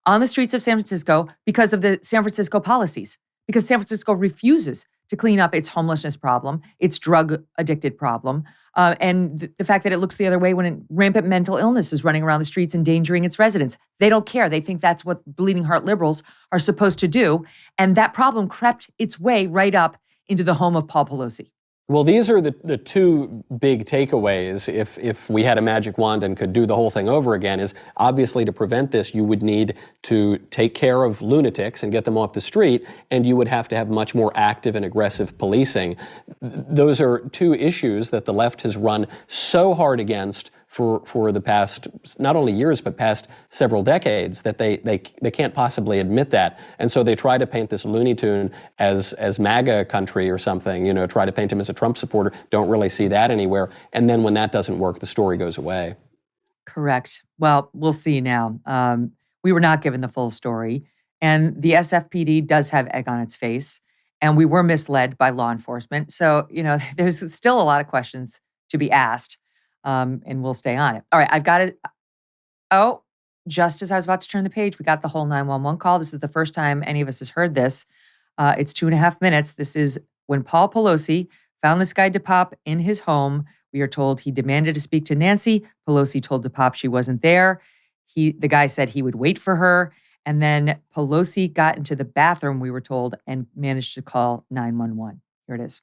on the streets of San Francisco because of the San Francisco policies, because San Francisco refuses to clean up its homelessness problem, its drug-addicted problem, and the fact that it looks the other way when rampant mental illness is running around the streets endangering its residents. They don't care. They think that's what bleeding heart liberals are supposed to do. And that problem crept its way right up into the home of Paul Pelosi. Well, these are the two big takeaways. If we had a magic wand and could do the whole thing over again, is obviously to prevent this, you would need to take care of lunatics and get them off the street, and you would have to have much more active and aggressive policing. Those are two issues that the left has run so hard against for the past, not only years, but past several decades, that they can't possibly admit that. And so they try to paint this Looney Tune as MAGA country or something, try to paint him as a Trump supporter, don't really see that anywhere. And then when that doesn't work, the story goes away. Correct. Well, we'll see now. We were not given the full story, and the SFPD does have egg on its face, and we were misled by law enforcement. So, there's still a lot of questions to be asked. And we'll stay on it. All right, I've got it. Oh, just as I was about to turn the page, we got the whole 911 call. This is the first time any of us has heard this. It's 2.5 minutes. This is when Paul Pelosi found this guy DePop in his home. We are told he demanded to speak to Nancy. Pelosi told DePop she wasn't there. The guy said he would wait for her. And then Pelosi got into the bathroom, we were told, and managed to call 911. Here it is.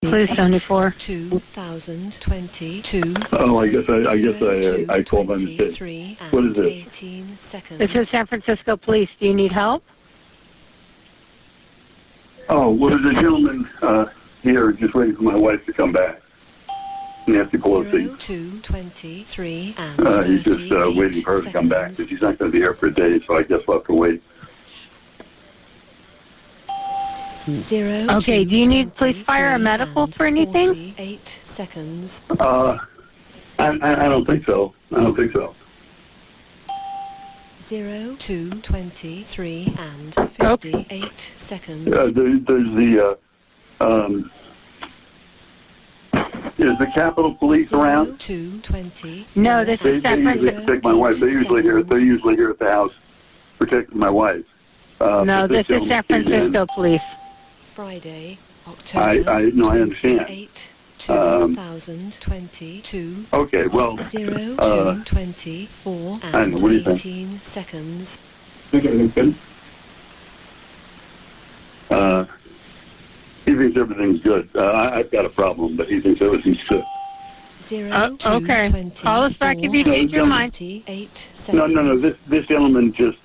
Please 74. 2022. Oh, I guess I called by mistake. What is this? This is San Francisco Police. Do you need help? Oh, well, there's a gentleman here just waiting for my wife to come back. Nancy Pelosi. 223 he's just waiting for her to come back, but she's not going to be here for a day, so I guess we'll have to wait. 0. Okay, do you need police, fire, or medical for anything? 8 seconds. I don't think so. 0, 2, 23, and 58 seconds. Is the Capitol Police around? 2, 20. No, this is San Francisco. They usually protect my wife. They're usually here at the house protecting my wife. No, this is San Francisco Police. Friday, October. I understand. 8, 2022. Okay, well. 0, 2, 24, and what do you think? 18 seconds. Think everything's good? He thinks everything's good. I've got a problem, but he thinks everything's good. 0, 2, okay. 24, Call us back if you change your mind. 8 seconds. No. This gentleman just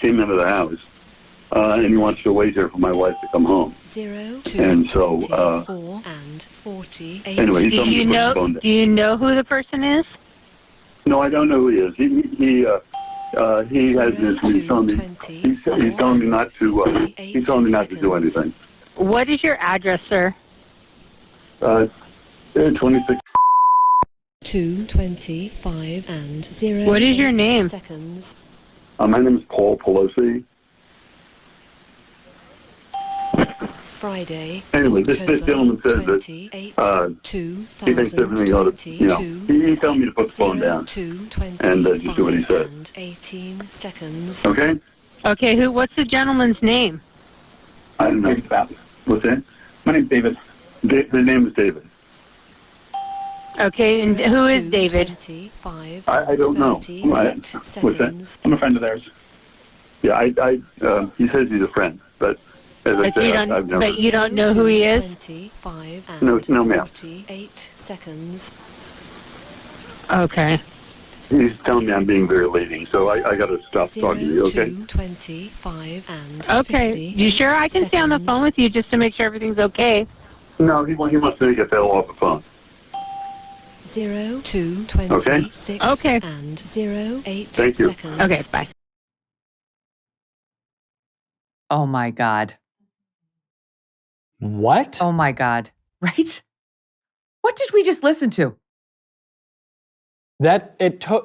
came into the house, and he wants to wait here for my wife to come home. 0, 2, and so, 24, and 48. Anyway, he told me to put the phone down. Do you know who the person is? No, I don't know who he is. He has this. He's telling me not to. He's telling me not to do anything. What is your address, sir? 26. 2:25 and 0. What is your name? Seconds. My name is Paul Pelosi. Friday. Anyway, this gentleman says that he thinks everything ought to, he told me to put the phone down and just do what he said. 18 seconds. Okay? Okay, what's the gentleman's name? I don't know. What's that? My name's David. The name is David. Okay, and who is David? I don't know. What's that? I'm a friend of theirs. Yeah, he says he's a friend, but as I said, I've never. But you don't know who he is? No, ma'am. 48 seconds. Okay. He's telling me I'm being very leading, so I got to stop talking to you, okay? 25 and okay. 50 You sure I can stay on the phone with you just to make sure everything's okay? No, he wants me to get the hell off the phone. 0, 2, 26 okay. and 0, 8 Thank you. seconds. Okay, bye. Oh my God. What? Oh my God. Right? What did we just listen to? That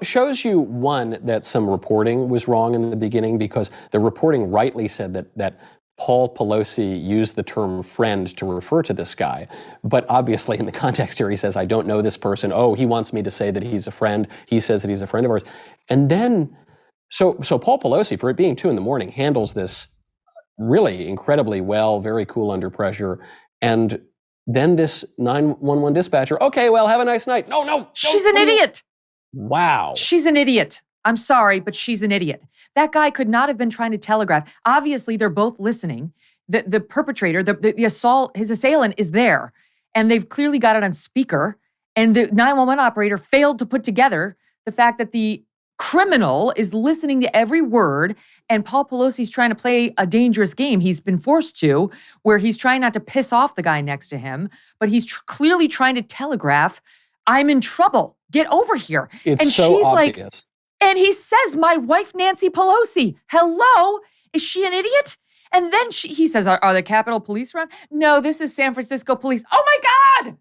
shows you, one, that some reporting was wrong in the beginning, because the reporting rightly said that Paul Pelosi used the term friend to refer to this guy. But obviously in the context here, he says, I don't know this person. Oh, he wants me to say that he's a friend. He says that he's a friend of ours. And then, so Paul Pelosi, for it being 2 a.m, handles this really incredibly well, very cool under pressure. And then this 911 dispatcher, okay, well, have a nice night. No. She's an idiot. Wow. She's an idiot. I'm sorry, but she's an idiot. That guy could not have been trying to telegraph. Obviously, they're both listening. The perpetrator, the assault, his assailant is there. And they've clearly got it on speaker. And the 911 operator failed to put together the fact that the criminal is listening to every word. And Paul Pelosi's trying to play a dangerous game. He's been forced to, where he's trying not to piss off the guy next to him. But he's clearly trying to telegraph, I'm in trouble. Get over here. It's and so she's obvious. like, and he says, my wife, Nancy Pelosi. Hello? Is she an idiot? And then he says, are the Capitol Police around? No, this is San Francisco Police. Oh my God.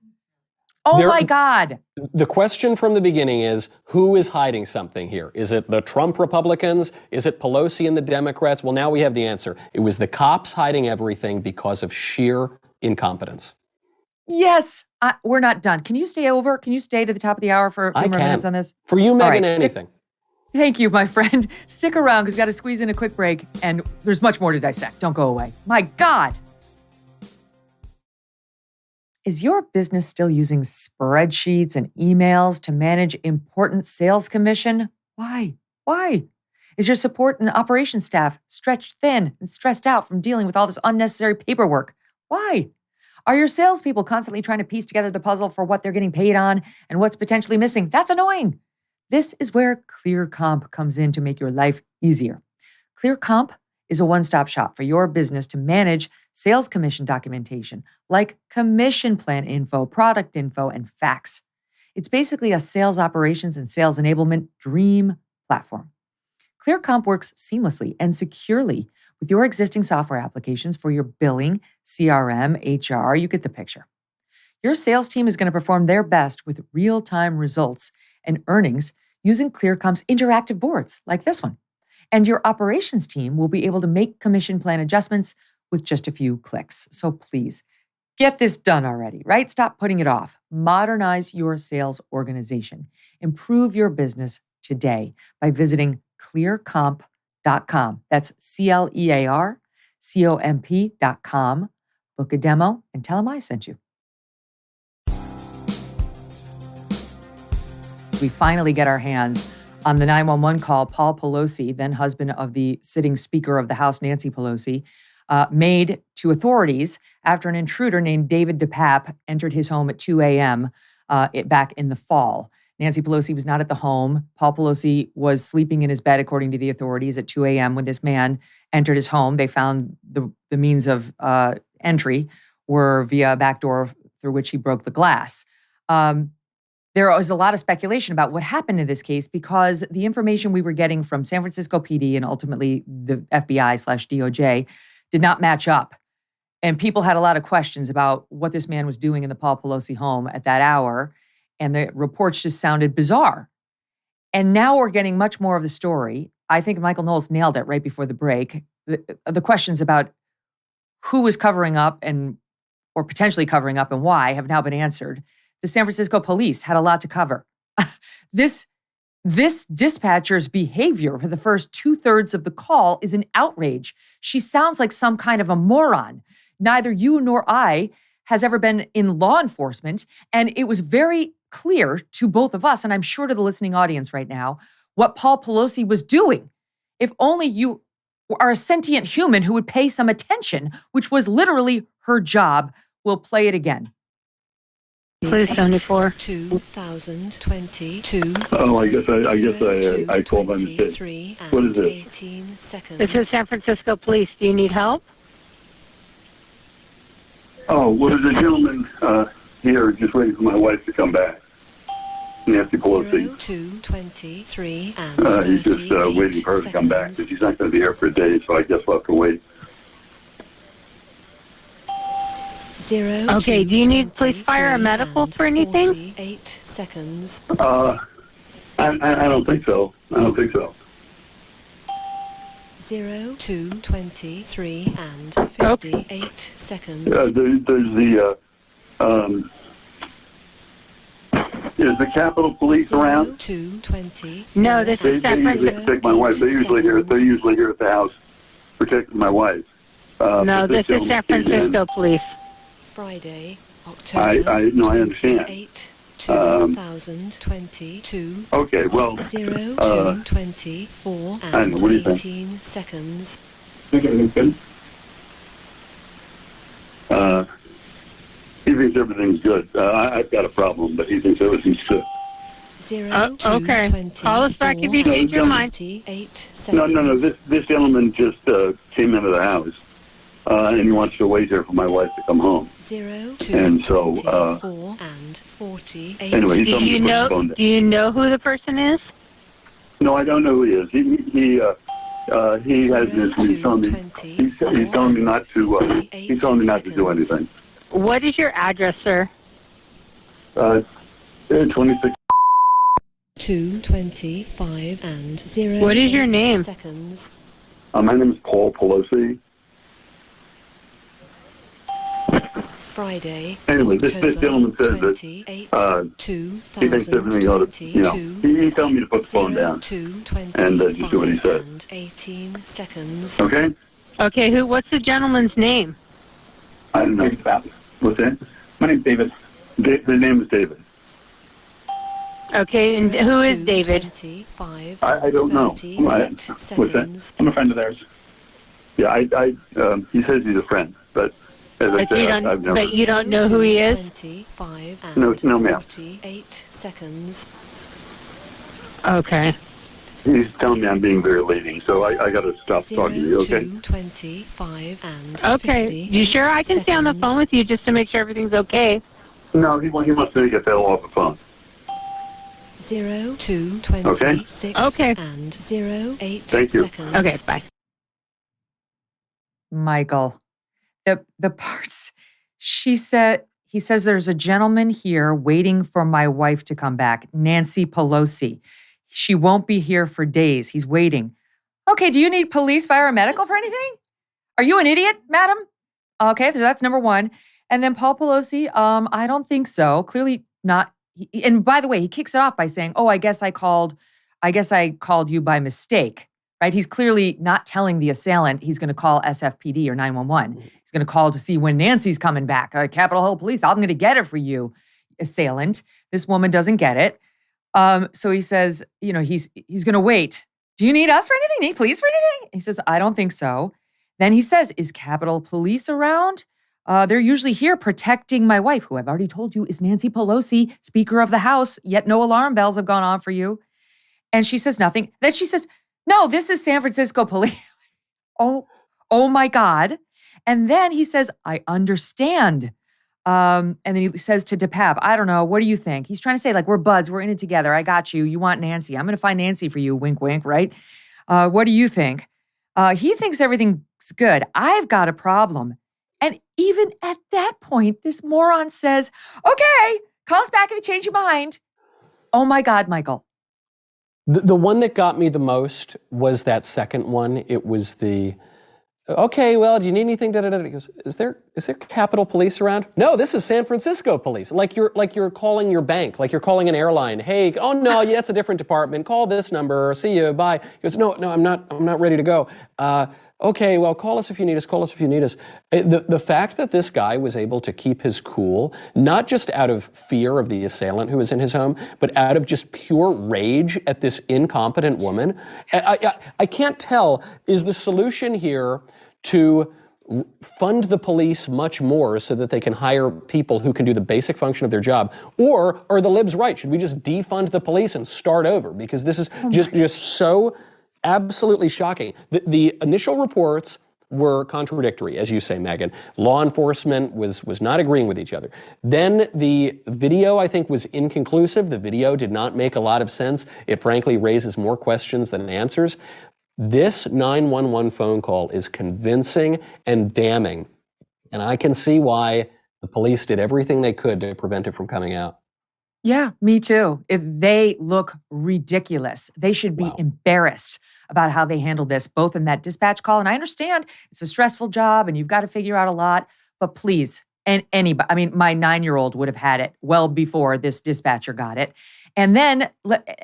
My God. The question from the beginning is, who is hiding something here? Is it the Trump Republicans? Is it Pelosi and the Democrats? Well, now we have the answer. It was the cops hiding everything because of sheer incompetence. Yes, we're not done. Can you stay over? Can you stay to the top of the hour for a few more minutes on this? For you, Megyn, right, anything. Thank you, my friend. Stick around because we've got to squeeze in a quick break and there's much more to dissect. Don't go away. My God. Is your business still using spreadsheets and emails to manage important sales commission? Why? Is your support and operations staff stretched thin and stressed out from dealing with all this unnecessary paperwork? Why? Are your salespeople constantly trying to piece together the puzzle for what they're getting paid on and what's potentially missing? That's annoying. This is where ClearComp comes in to make your life easier. ClearComp is a one-stop shop for your business to manage sales commission documentation like commission plan info, product info, and facts. It's basically a sales operations and sales enablement dream platform. ClearComp works seamlessly and securely with your existing software applications for your billing, CRM, HR, you get the picture. Your sales team is going to perform their best with real-time results and earnings using ClearComp's interactive boards like this one. And your operations team will be able to make commission plan adjustments with just a few clicks. So please, get this done already, right? Stop putting it off. Modernize your sales organization. Improve your business today by visiting clearcomp.com. That's ClearComp.com. Book a demo and tell them I sent you. We finally get our hands on the 911 call Paul Pelosi, then husband of the sitting Speaker of the House, Nancy Pelosi, made to authorities after an intruder named David DePape entered his home at 2 a.m. Back in the fall. Nancy Pelosi was not at the home. Paul Pelosi was sleeping in his bed, according to the authorities, at 2 a.m. when this man entered his home. They found the means of entry were via a back door through which he broke the glass. There was a lot of speculation about what happened in this case because the information we were getting from San Francisco PD and ultimately the FBI/DOJ did not match up. And people had a lot of questions about what this man was doing in the Paul Pelosi home at that hour. And the reports just sounded bizarre. And now we're getting much more of the story. I think Michael Knowles nailed it right before the break. The questions about who was covering up or potentially covering up and why have now been answered. The San Francisco police had a lot to cover. This dispatcher's behavior for the first 2/3 of the call is an outrage. She sounds like some kind of a moron. Neither you nor I has ever been in law enforcement, and it was very clear to both of us, and I'm sure to the listening audience right now, what Paul Pelosi was doing. If only you are a sentient human who would pay some attention, which was literally her job. We'll play it again. Please 74. 2022. Oh, I guess I called by mistake. What is this? This is San Francisco Police. Do you need help? Oh, well, there's a gentleman here just waiting for my wife to come back. Nancy Pelosi. 223 He's just waiting for her to come back, but she's not going to be here for a day, so I guess we'll have to wait. 0. Okay, do you need police, fire, or medical for anything? 8 seconds. I don't think so. 0 to 23 and 58 seconds. Is the Capitol Police around? 2:20. No, this is They usually protect my wife. They're usually here at the house protecting my wife. No, this is San Francisco Police. Friday, October. I understand. 2022. Okay, well, 0 to 24 and what do you think? 18 seconds. Think everything's good? He thinks everything's good. I've got a problem, but he thinks everything's good. 0 to okay. 24, Call us back if you change your mind. 28 No. seconds. This gentleman just came into the house, and he wants to wait here for my wife to come home. 0 to And so, 24 and 48. anyway, he told me to put the phone down. Do you know who the person is? No, I don't know who he is. He has this. He's telling me. He's telling me not to. He's telling me not to do anything. What is your address, sir? 26. 2:25 and 0. What is your name? Seconds. My name is Paul Pelosi. Friday. Anyway, this gentleman says that he thinks everything ought to, he's telling me to put the phone down and just do what he says. 18 seconds. Okay? Okay, what's the gentleman's name? I don't know. What's that? My name's David. The name is David. Okay, and who is David? I don't know. What's that? I'm a friend of theirs. Yeah, he says he's a friend, but as I said, I've never. But you don't know who he is? No, ma'am. 48 seconds. Okay. He's telling me I'm being very leading, so I got to stop talking to you, okay? 25 and okay. 50 You sure I can stay on the phone with you just to make sure everything's okay? No, he wants me to get that off the phone. 0 to 26 okay. and 0 8 Thank you. seconds. Okay, bye. Michael, the parts he says there's a gentleman here waiting for my wife to come back, Nancy Pelosi. She won't be here for days. He's waiting. Okay, do you need police, fire, or medical for anything? Are you an idiot, madam? Okay, so that's number one. And then Paul Pelosi, I don't think so. Clearly not. And by the way, he kicks it off by saying, "Oh, I guess I called you by mistake." Right? He's clearly not telling the assailant he's going to call SFPD or 911. He's going to call to see when Nancy's coming back. Capitol Hill Police, I'm going to get it for you, assailant. This woman doesn't get it. So he says, he's going to wait. Do you need us for anything? Need police for anything? He says, I don't think so. Then he says, is Capitol Police around? They're usually here protecting my wife, who I've already told you is Nancy Pelosi, Speaker of the House, yet no alarm bells have gone off for you. And she says nothing. Then she says, no, this is San Francisco Police. oh my God. And then he says, I understand. And then he says to DePape, I don't know, what do you think? He's trying to say, we're buds, we're in it together. I got you. You want Nancy. I'm going to find Nancy for you, wink, wink, right? What do you think? He thinks everything's good. I've got a problem. And even at that point, this moron says, okay, call us back if you change your mind. Oh my God, Michael. The one that got me the most was that second one. It was the, okay, well, do you need anything? He goes, is there Capitol Police around? No, this is San Francisco Police. Like you're calling your bank, like you're calling an airline. Hey, oh no, yeah, that's a different department. Call this number. See you. Bye. He goes, no, I'm not ready to go. Okay, well, call us if you need us. Call us if you need us. The fact that this guy was able to keep his cool, not just out of fear of the assailant who was in his home, but out of just pure rage at this incompetent woman. Yes. I can't tell, is the solution here to fund the police much more so that they can hire people who can do the basic function of their job? Or are the libs right? Should we just defund the police and start over? Because this is just so absolutely shocking. The initial reports were contradictory, as you say, Megyn. Law enforcement was not agreeing with each other. Then the video, I think, was inconclusive. The video did not make a lot of sense. It frankly raises more questions than answers. This 911 phone call is convincing and damning, and I can see why the police did everything they could to prevent it from coming out. Yeah, me too. If they look ridiculous, they should be embarrassed about how they handled this, both in that dispatch call. And I understand it's a stressful job and you've got to figure out a lot, but please, and anybody, I mean, my 9-year-old would have had it well before this dispatcher got it. And then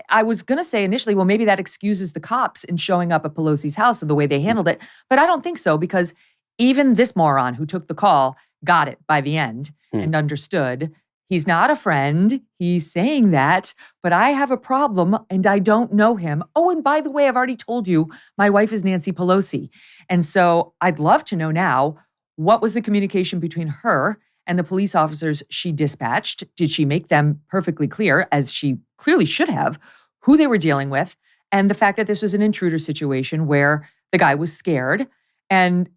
I was going to say initially, well, maybe that excuses the cops in showing up at Pelosi's house and the way they handled it. But I don't think so, because even this moron who took the call got it by the end and understood. He's not a friend. He's saying that, but I have a problem and I don't know him. Oh, and by the way, I've already told you, my wife is Nancy Pelosi. And so I'd love to know now, what was the communication between her and the police officers she dispatched? Did she make them perfectly clear, as she clearly should have, who they were dealing with? And the fact that this was an intruder situation where the guy was scared and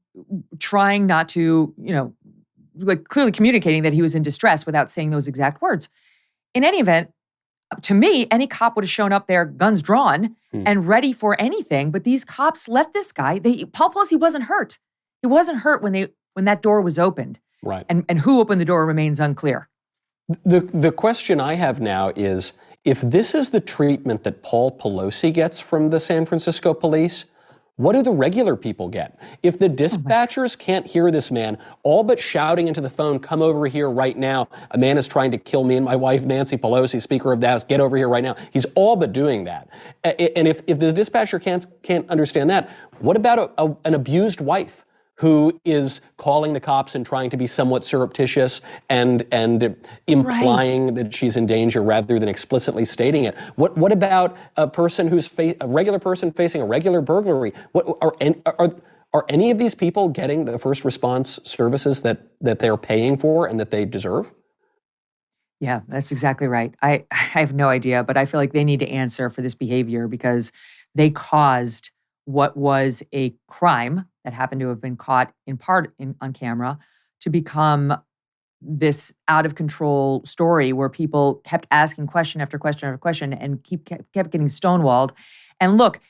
trying not to, like clearly communicating that he was in distress without saying those exact words. In any event, to me, any cop would have shown up there, guns drawn, and ready for anything. But these cops let this guy, Paul Pelosi wasn't hurt. He wasn't hurt when that door was opened. Right. And who opened the door remains unclear. The question I have now is, if this is the treatment that Paul Pelosi gets from the San Francisco police, what do the regular people get? If the dispatchers can't hear this man all but shouting into the phone, come over here right now, a man is trying to kill me and my wife, Nancy Pelosi, Speaker of the House, get over here right now. He's all but doing that. And if the dispatcher can't understand that, what about an abused wife who is calling the cops and trying to be somewhat surreptitious and implying that she's in danger rather than explicitly stating it? What about a person who's a regular person facing a regular burglary? What are any of these people getting the first response services that they're paying for and that they deserve? Yeah, that's exactly right. I have no idea, but I feel like they need to answer for this behavior, because they caused what was a crime that happened to have been caught in part on camera to become this out of control story where people kept asking question after question after question and kept getting stonewalled. And look,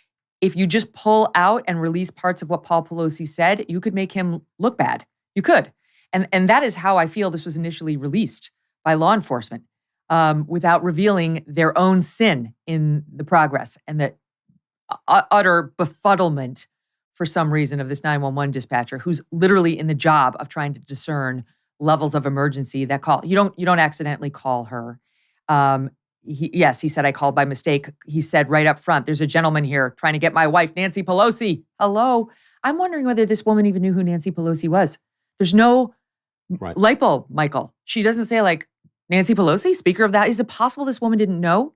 if you just pull out and release parts of what Paul Pelosi said, you could make him look bad. You could. And that is how I feel this was initially released by law enforcement, without revealing their own sin in the progress and the utter befuddlement for some reason of this 911 dispatcher who's literally in the job of trying to discern levels of emergency that call. You don't accidentally call her. He said, I called by mistake. He said right up front, there's a gentleman here trying to get my wife, Nancy Pelosi. Hello. I'm wondering whether this woman even knew who Nancy Pelosi was. There's no light bulb, Michael. She doesn't say like, Nancy Pelosi, Speaker of that. Is it possible this woman didn't know?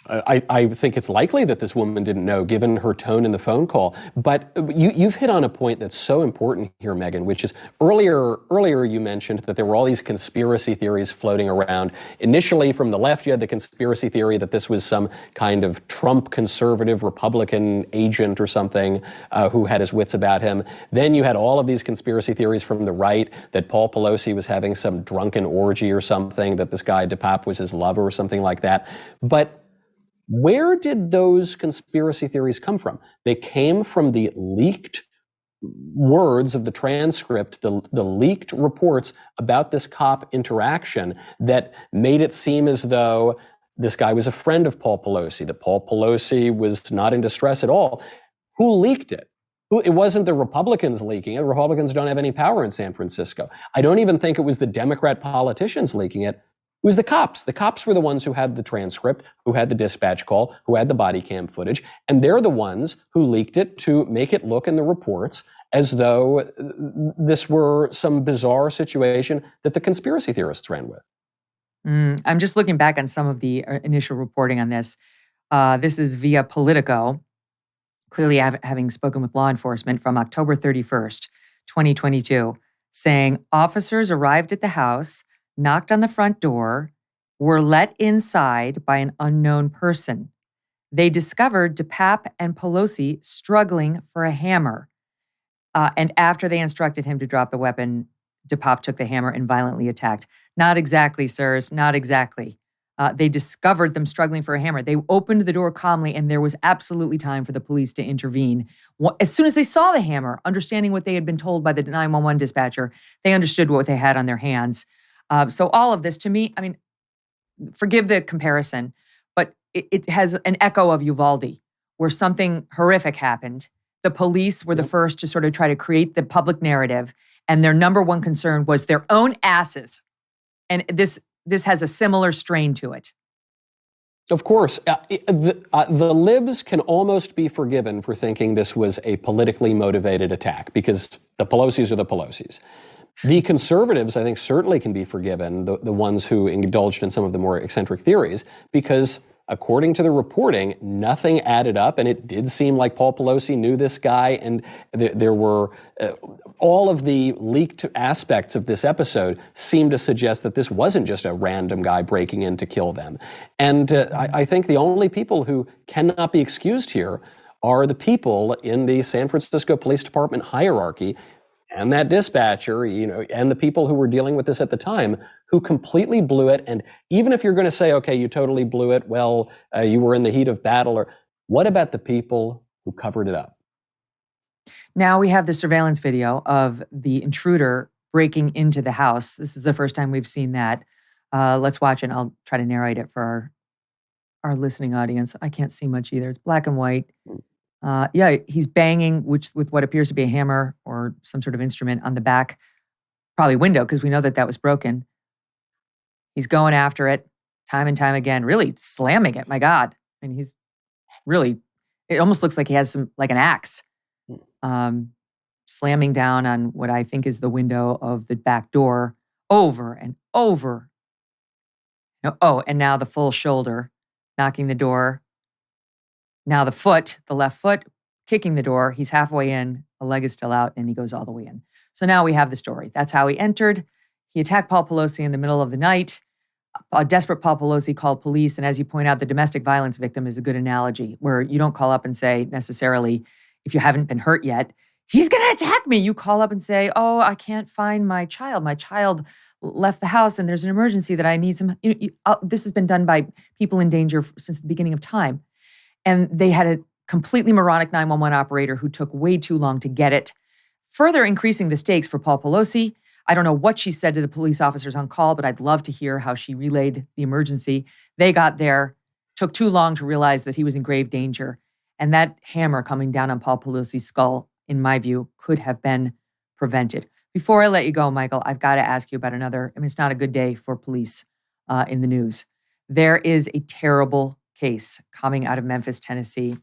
I think it's likely that this woman didn't know, given her tone in the phone call. But you've hit on a point that's so important here, Megyn, which is earlier you mentioned that there were all these conspiracy theories floating around. Initially, from the left, you had the conspiracy theory that this was some kind of Trump conservative Republican agent or something who had his wits about him. Then you had all of these conspiracy theories from the right that Paul Pelosi was having some drunken orgy or something, that this guy DePape was his lover or something like that. But where did those conspiracy theories come from? They came from the leaked words of the transcript, the leaked reports about this cop interaction that made it seem as though this guy was a friend of Paul Pelosi, that Paul Pelosi was not in distress at all. Who leaked it? It wasn't the Republicans leaking it. The Republicans don't have any power in San Francisco. I don't even think it was the Democrat politicians leaking it. It was the cops. The cops were the ones who had the transcript, who had the dispatch call, who had the body cam footage, and they're the ones who leaked it to make it look in the reports as though this were some bizarre situation that the conspiracy theorists ran with. I'm just looking back on some of the initial reporting on this. This is via Politico, clearly having spoken with law enforcement from October 31st, 2022, saying officers arrived at the house, knocked on the front door, were let inside by an unknown person. They discovered DePape and Pelosi struggling for a hammer. And after they instructed him to drop the weapon, DePape took the hammer and violently attacked. Not exactly, sirs, not exactly. They discovered them struggling for a hammer. They opened the door calmly, and there was absolutely time for the police to intervene. As soon as they saw the hammer, understanding what they had been told by the 911 dispatcher, they understood what they had on their hands. So all of this, to me, I mean, forgive the comparison, but it has an echo of Uvalde, where something horrific happened. The police were the first to sort of try to create the public narrative, and their number one concern was their own asses. And this has a similar strain to it. Of course. The libs can almost be forgiven for thinking this was a politically motivated attack because the Pelosi's are the Pelosi's. The conservatives, I think, certainly can be forgiven, the ones who indulged in some of the more eccentric theories, because according to the reporting, nothing added up, and it did seem like Paul Pelosi knew this guy, and there were all of the leaked aspects of this episode seem to suggest that this wasn't just a random guy breaking in to kill them. And I think the only people who cannot be excused here are the people in the San Francisco Police Department hierarchy and that dispatcher, and the people who were dealing with this at the time, who completely blew it. And even if you're going to say, okay, you totally blew it, well, you were in the heat of battle, or what about the people who covered it up? Now we have the surveillance video of the intruder breaking into the house. This is the first time we've seen that. Let's watch it, and I'll try to narrate it for our listening audience. I can't see much either. It's black and white. He's banging with what appears to be a hammer or some sort of instrument on the back, probably window, because we know that was broken. He's going after it time and time again, really slamming it. My God. I mean, it almost looks like he has like an axe, slamming down on what I think is the window of the back door over and over. And now the full shoulder, knocking the door. Now the left foot, kicking the door. He's halfway in, a leg is still out, and he goes all the way in. So now we have the story. That's how he entered. He attacked Paul Pelosi in the middle of the night. A desperate Paul Pelosi called police. And as you point out, the domestic violence victim is a good analogy, where you don't call up and say necessarily, if you haven't been hurt yet, he's going to attack me. You call up and say, oh, I can't find my child. My child left the house and there's an emergency that I need some. This has been done by people in danger since the beginning of time. And they had a completely moronic 911 operator who took way too long to get it, further increasing the stakes for Paul Pelosi. I don't know what she said to the police officers on call, but I'd love to hear how she relayed the emergency. They got there, took too long to realize that he was in grave danger. And that hammer coming down on Paul Pelosi's skull, in my view, could have been prevented. Before I let you go, Michael, I've got to ask you about it's not a good day for police in the news. There is a terrible case coming out of Memphis, Tennessee,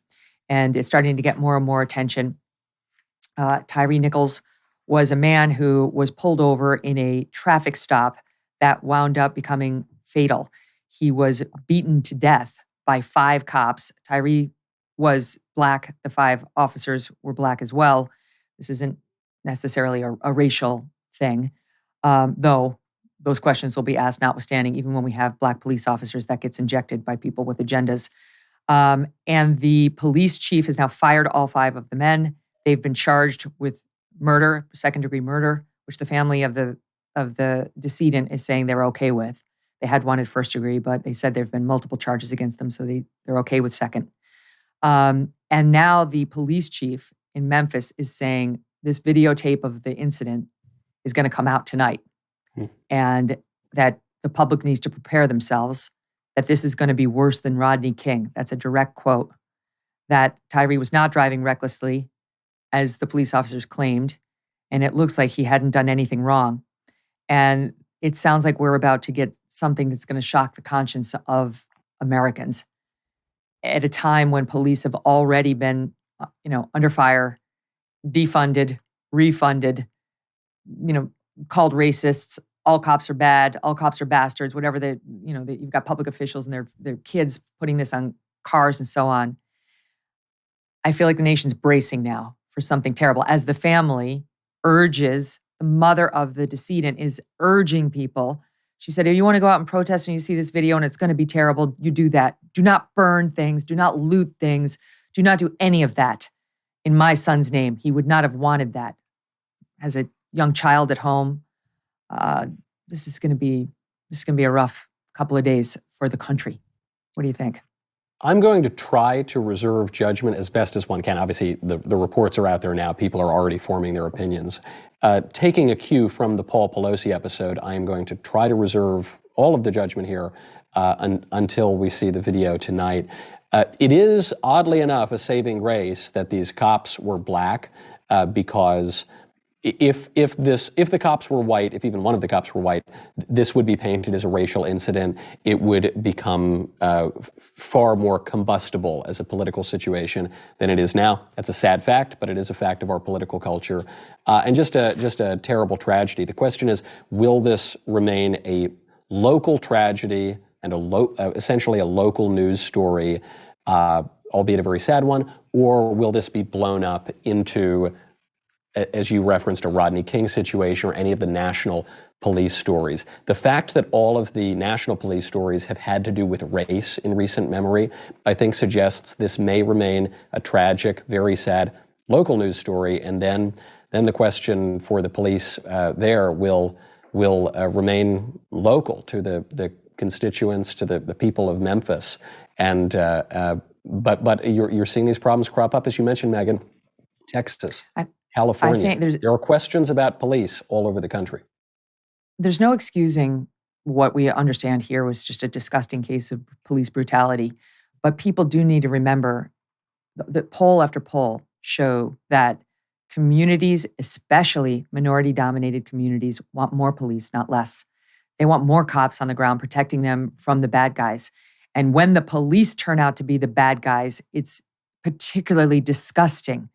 and it's starting to get more and more attention. Tyre Nichols was a man who was pulled over in a traffic stop that wound up becoming fatal. He was beaten to death by 5 cops. Tyre was black. The 5 officers were black as well. This isn't necessarily a racial thing, though those questions will be asked, notwithstanding, even when we have black police officers, that gets injected by people with agendas. And the police chief has now fired all 5 of the men. They've been charged with murder, second-degree murder, which the family of the decedent is saying they're okay with. They had one at first degree, but they said there have been multiple charges against them, so they're okay with second. And now the police chief in Memphis is saying this videotape of the incident is going to come out tonight. And that the public needs to prepare themselves, that this is going to be worse than Rodney King. That's a direct quote. That Tyre was not driving recklessly, as the police officers claimed, and it looks like he hadn't done anything wrong. And it sounds like we're about to get something that's going to shock the conscience of Americans at a time when police have already been, under fire, defunded, refunded, called racists. All cops are bad. All cops are bastards. Whatever you've got public officials and their kids putting this on cars and so on. I feel like the nation's bracing now for something terrible, as the family urges, the mother of the decedent is urging people. She said, if you want to go out and protest when you see this video and it's going to be terrible, you do that. Do not burn things. Do not loot things. Do not do any of that in my son's name. He would not have wanted that. As a young child at home, this is going to be a rough couple of days for the country. What do you think? I'm going to try to reserve judgment as best as one can. Obviously, the reports are out there now. People are already forming their opinions. Taking a cue from the Paul Pelosi episode, I am going to try to reserve all of the judgment here until we see the video tonight. It is, oddly enough, a saving grace that these cops were black, because if the cops were white, if even one of the cops were white, this would be painted as a racial incident. It would become far more combustible as a political situation than it is now. That's a sad fact, but it is a fact of our political culture, and just a terrible tragedy. The question is, will this remain a local tragedy and essentially a local news story, albeit a very sad one, or will this be blown up into, as you referenced, a Rodney King situation or any of the national police stories? The fact that all of the national police stories have had to do with race in recent memory, I think suggests this may remain a tragic, very sad local news story. And then the question for the police there will remain local to the constituents, to the people of Memphis. And but you're seeing these problems crop up, as you mentioned, Megyn. Texas, California. There are questions about police all over the country. There's no excusing what we understand here was just a disgusting case of police brutality. But people do need to remember that poll after poll show that communities, especially minority-dominated communities, want more police, not less. They want more cops on the ground protecting them from the bad guys. And when the police turn out to be the bad guys, it's particularly disgusting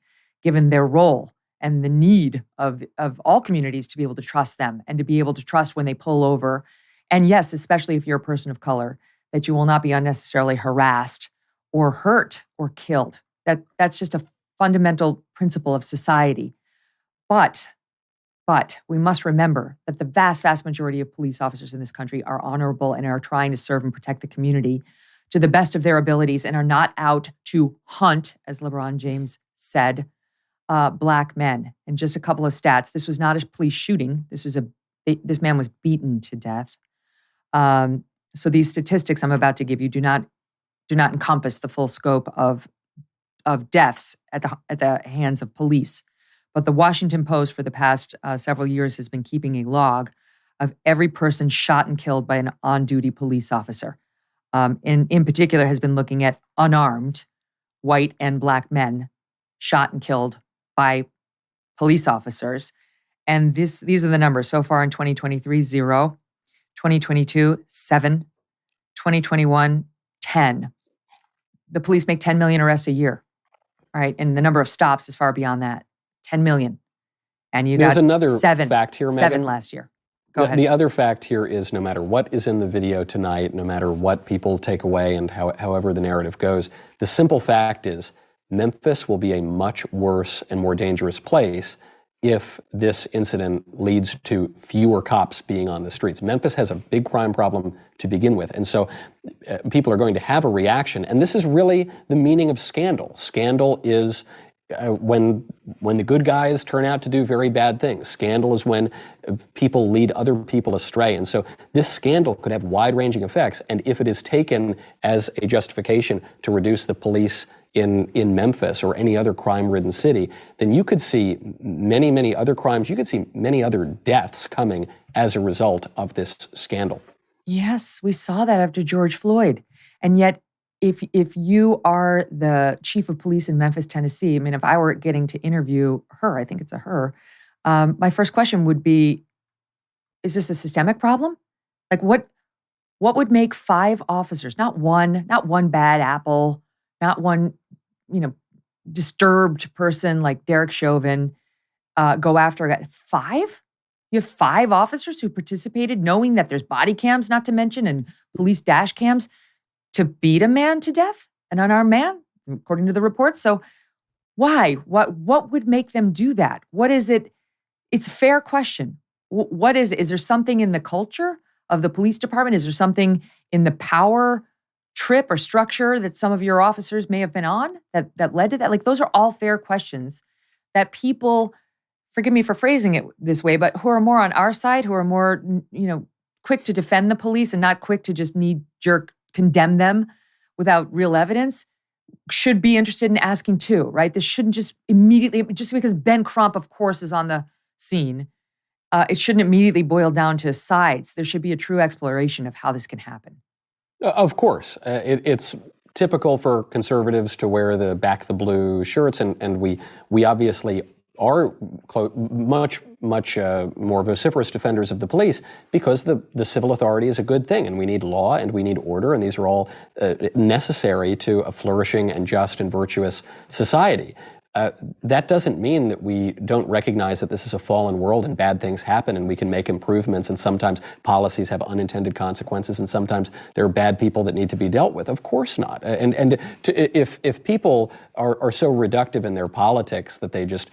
given their role and the need of all communities to be able to trust them and to be able to trust when they pull over. And yes, especially if you're a person of color, that you will not be unnecessarily harassed or hurt or killed. That's just a fundamental principle of society. But we must remember that the vast, vast majority of police officers in this country are honorable and are trying to serve and protect the community to the best of their abilities and are not out to hunt, as LeBron James said, black men. And just a couple of stats. This was not a police shooting. This man was beaten to death. So these statistics I'm about to give you do not encompass the full scope of deaths at the hands of police. But the Washington Post for the past several years has been keeping a log of every person shot and killed by an on-duty police officer. In particular, has been looking at unarmed white and black men shot and killed by police officers. And these are the numbers. So far in 2023, 0. 2022, 7. 2021, 10. The police make 10 million arrests a year. All right. And the number of stops is far beyond that. 10 million. And you got another seven fact here, Megyn. Megyn. Last year. Go ahead. The other fact here is no matter what is in the video tonight, no matter what people take away and however the narrative goes, the simple fact is Memphis will be a much worse and more dangerous place if this incident leads to fewer cops being on the streets. Memphis has a big crime problem to begin with. And so people are going to have a reaction. And this is really the meaning of scandal. Scandal is when the good guys turn out to do very bad things. Scandal is when people lead other people astray. And so this scandal could have wide-ranging effects. And if it is taken as a justification to reduce the police in Memphis or any other crime-ridden city, then you could see many, many other crimes. You could see many other deaths coming as a result of this scandal. Yes, we saw that after George Floyd. And yet, if you are the chief of police in Memphis, Tennessee, I mean, if I were getting to interview her, I think it's a her, my first question would be, is this a systemic problem? Like what would make 5 officers, not one bad apple, not one, disturbed person like Derek Chauvin, go after a guy? 5? You have 5 officers who participated knowing that there's body cams, not to mention, and police dash cams, to beat a man to death, an unarmed man, according to the reports. So why? What would make them do that? What is it? It's a fair question. What is it? Is there something in the culture of the police department? Is there something in the power trip or structure that some of your officers may have been on that led to that? Like, those are all fair questions that people, forgive me for phrasing it this way, but who are more on our side, who are more, quick to defend the police and not quick to just knee-jerk condemn them without real evidence, should be interested in asking too, right? This shouldn't just immediately, just because Ben Crump, of course, is on the scene, it shouldn't immediately boil down to sides. There should be a true exploration of how this can happen. Of course. It's typical for conservatives to wear the back the blue shirts, and we obviously are much more vociferous defenders of the police because the civil authority is a good thing, and we need law and we need order, and these are all necessary to a flourishing and just and virtuous society. That doesn't mean that we don't recognize that this is a fallen world and bad things happen and we can make improvements, and sometimes policies have unintended consequences, and sometimes there are bad people that need to be dealt with. Of course not. If people are so reductive in their politics that they just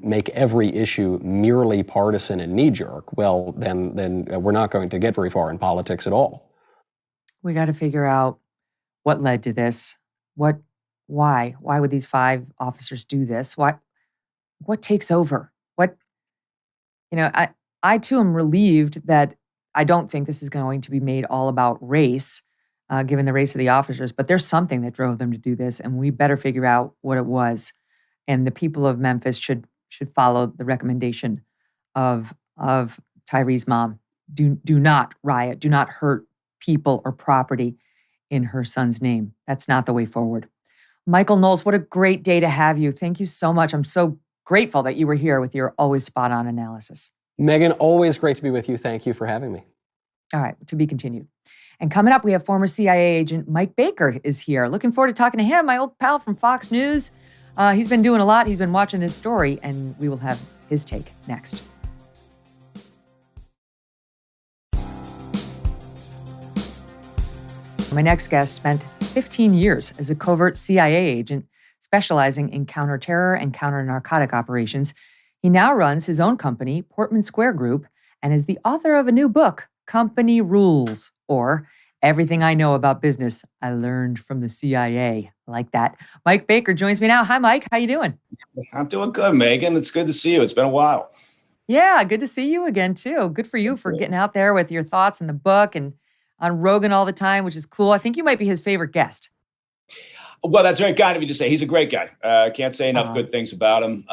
make every issue merely partisan and knee-jerk, well, then we're not going to get very far in politics at all. We got to figure out what led to this. Why would these 5 officers do this? What takes over? I too am relieved that I don't think this is going to be made all about race, given the race of the officers, but there's something that drove them to do this, and we better figure out what it was. And the people of Memphis should follow the recommendation of Tyre's mom. Do not riot. Do not hurt people or property in her son's name. That's not the way forward. Michael Knowles, what a great day to have you. Thank you so much. I'm so grateful that you were here with your always spot-on analysis. Megyn, always great to be with you. Thank you for having me. All right, to be continued. And coming up, we have former CIA agent Mike Baker is here. Looking forward to talking to him, my old pal from Fox News. He's been doing a lot. He's been watching this story, and we will have his take next. My next guest spent 15 years as a covert CIA agent specializing in counterterror and counter-narcotic operations. He now runs his own company, Portman Square Group, and is the author of a new book, Company Rules, or Everything I Know About Business I Learned from the CIA. Like that. Mike Baker joins me now. Hi, Mike. How you doing? I'm doing good, Megyn. It's good to see you. It's been a while. Yeah, good to see you again, too. Good for you for getting out there with your thoughts in the book and on Rogan all the time, which is cool. I think you might be his favorite guest. Well, that's very kind of you to say. He's a great guy. Can't say enough good things about him.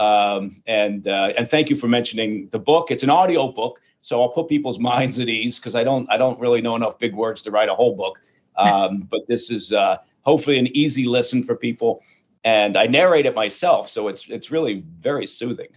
And thank you for mentioning the book. It's an audio book, so I'll put people's minds at ease because I don't really know enough big words to write a whole book. But this is hopefully an easy listen for people. And I narrate it myself, so it's really very soothing.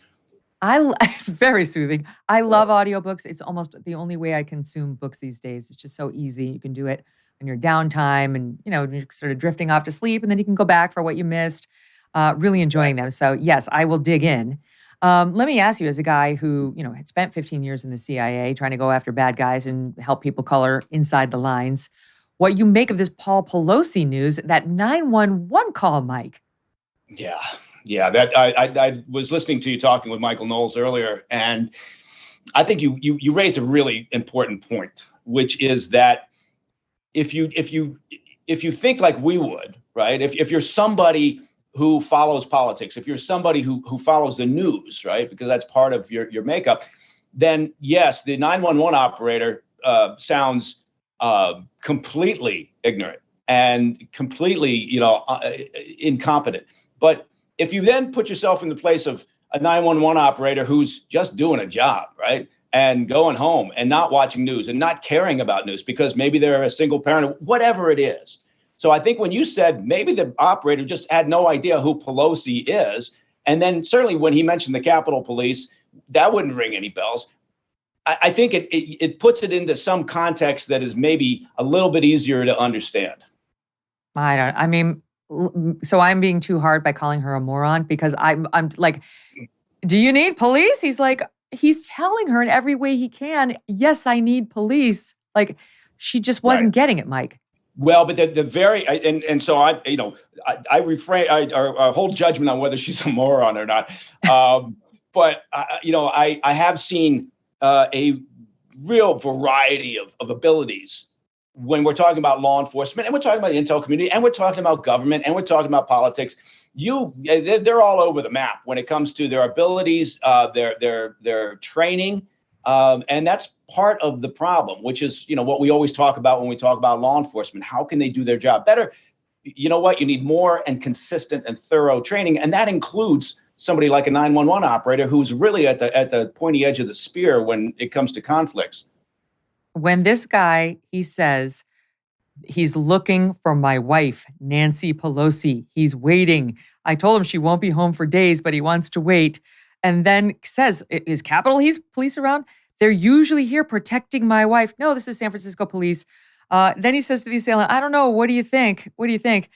It's very soothing. I love audiobooks. It's almost the only way I consume books these days. It's just so easy. You can do it in your downtime and, you're sort of drifting off to sleep, and then you can go back for what you missed. Really enjoying them. So yes, I will dig in. Let me ask you, as a guy who, had spent 15 years in the CIA trying to go after bad guys and help people color inside the lines, what you make of this Paul Pelosi news, that 911 call, Mike. Yeah, that I was listening to you talking with Michael Knowles earlier, and I think you raised a really important point, which is that if you think like we would, right? If you're somebody who follows politics, if you're somebody who follows the news, right? Because that's part of your makeup, then yes, the 911 operator sounds completely ignorant and completely, incompetent. But if you then put yourself in the place of a 911 operator who's just doing a job, right? And going home and not watching news and not caring about news because maybe they're a single parent, whatever it is. So I think when you said maybe the operator just had no idea who Pelosi is, and then certainly when he mentioned the Capitol Police, that wouldn't ring any bells. I think it puts it into some context that is maybe a little bit easier to understand. So I'm being too hard by calling her a moron because I'm like, do you need police? He's like, he's telling her in every way he can, yes, I need police. Like, she just wasn't getting it, Mike. Well, but so I refrain, I hold judgment on whether she's a moron or not. But I have seen a real variety of abilities when we're talking about law enforcement, and we're talking about the intel community, and we're talking about government, and we're talking about politics. They're all over the map when it comes to their abilities, their training, and that's part of the problem, which is what we always talk about when we talk about law enforcement. How can they do their job better? You know what? You need more and consistent and thorough training, and that includes somebody like a 911 operator who's really at the pointy edge of the spear when it comes to conflicts. When this guy, he says, He's looking for my wife, Nancy Pelosi. He's waiting. I told him she won't be home for days, but he wants to wait. And then says, is Capitol Police around? They're usually here protecting my wife. No, this is San Francisco police. Then he says to the assailant, I don't know. What do you think? What do you think?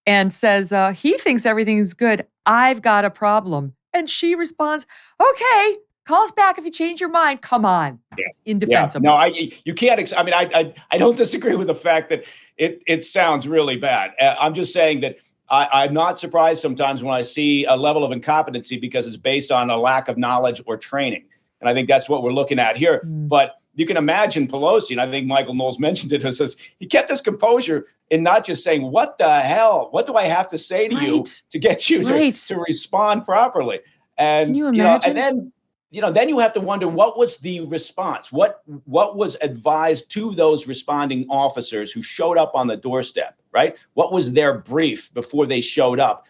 And says, he thinks everything's good. I've got a problem. And she responds, okay, call us back if you change your mind. Come on. Yeah. It's indefensible. Yeah. No, you can't. I don't disagree with the fact that it sounds really bad. I'm just saying that I'm not surprised sometimes when I see a level of incompetency because it's based on a lack of knowledge or training. And I think that's what we're looking at here. But you can imagine Pelosi, and I think Michael Knowles mentioned it, says he kept his composure in not just saying, what the hell? What do I have to say to you to get you to respond properly? And, can you imagine? And then you have to wonder, what was the response? What was advised to those responding officers who showed up on the doorstep, right? What was their brief before they showed up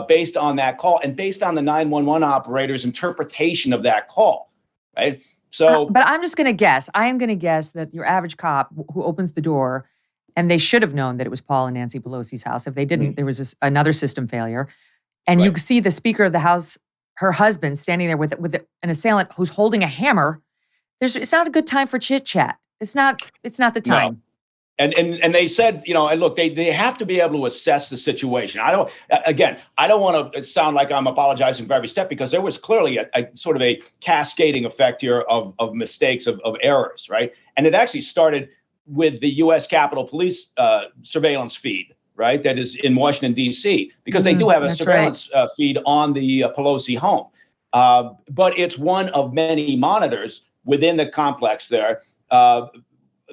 based on that call and based on the 911 operator's interpretation of that call, right? So, but I'm just going to guess. I am going to guess that your average cop who opens the door, and they should have known that it was Paul and Nancy Pelosi's house. If they didn't, there was another system failure. And you see the Speaker of the House, her husband, standing there with an assailant who's holding a hammer. It's not a good time for chit chat. It's not the time. No. And they said, and look, they have to be able to assess the situation. I don't want to sound like I'm apologizing for every step, because there was clearly a sort of a cascading effect here of mistakes, of errors, right? And it actually started with the U.S. Capitol Police surveillance feed, right? That is in Washington, D.C., because they do have a surveillance feed on the Pelosi home. But it's one of many monitors within the complex there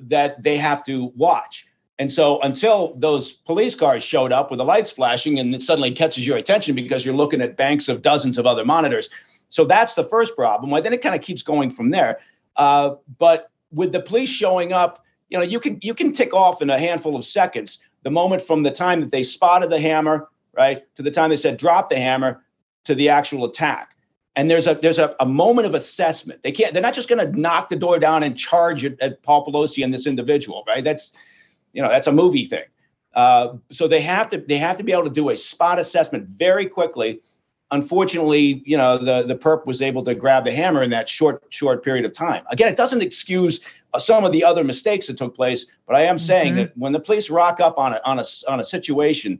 that they have to watch. And so until those police cars showed up with the lights flashing, and it suddenly catches your attention because you're looking at banks of dozens of other monitors. So that's the first problem. Well, then it kind of keeps going from there. But with the police showing up, you can tick off in a handful of seconds the moment from the time that they spotted the hammer, right, to the time they said drop the hammer, to the actual attack. And there's a moment of assessment. They're not just going to knock the door down and charge at Paul Pelosi and this individual, right? That's a movie thing. So they have to be able to do a spot assessment very quickly. Unfortunately, the perp was able to grab the hammer in that short period of time. Again, it doesn't excuse some of the other mistakes that took place, but I am saying that when the police rock up on a situation,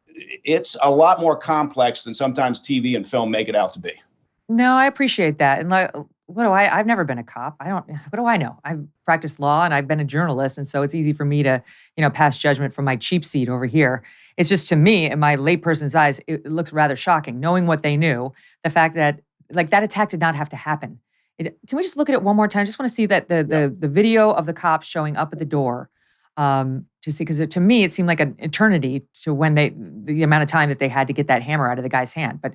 it's a lot more complex than sometimes TV and film make it out to be. No, I appreciate that. And I've never been a cop. What do I know? I've practiced law and I've been a journalist. And so it's easy for me to, pass judgment from my cheap seat over here. It's just, to me, in my layperson's eyes, it looks rather shocking, knowing what they knew, the fact that that attack did not have to happen. Can we just look at it one more time? I just want to see that the video of the cops showing up at the door to see, because to me, it seemed like an eternity to when the amount of time that they had to get that hammer out of the guy's hand. But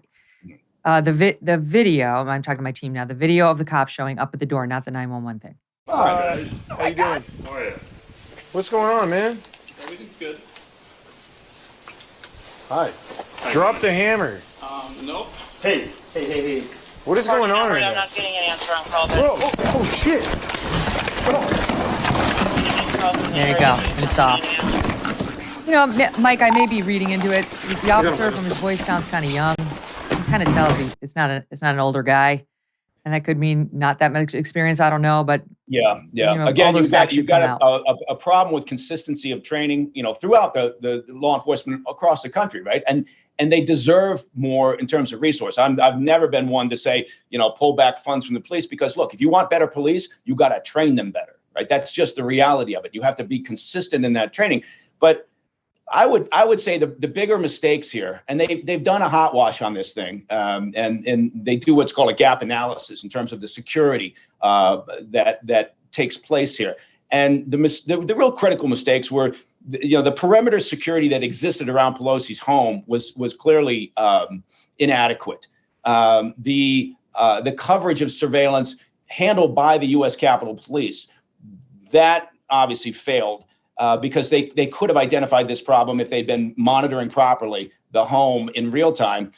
the video, I'm talking to my team now, the video of the cop showing up at the door, not the 911 thing. How you doing? Oh, yeah. What's going on, man? Everything's good. Hi. Drop the hammer. Nope. Hey. What is going on right now? I'm not getting an answer on call. Oh, shit. There you go. And it's off. Mike, I may be reading into it. The officer from his voice sounds kind of young. Kind of tells it's not an older guy, and that could mean not that much experience. I don't know, but yeah. Again, you've got a problem with consistency of training, throughout the law enforcement across the country, right? And they deserve more in terms of resource. I've never been one to say, pull back funds from the police, because look, if you want better police, you got to train them better, right? That's just the reality of it. You have to be consistent in that training, but I would say the bigger mistakes here, and they've done a hot wash on this thing, and they do what's called a gap analysis in terms of the security that takes place here. And the real critical mistakes were, the perimeter security that existed around Pelosi's home was clearly inadequate. The coverage of surveillance handled by the U.S. Capitol Police, that obviously failed. Because they could have identified this problem if they'd been monitoring properly the home in real time.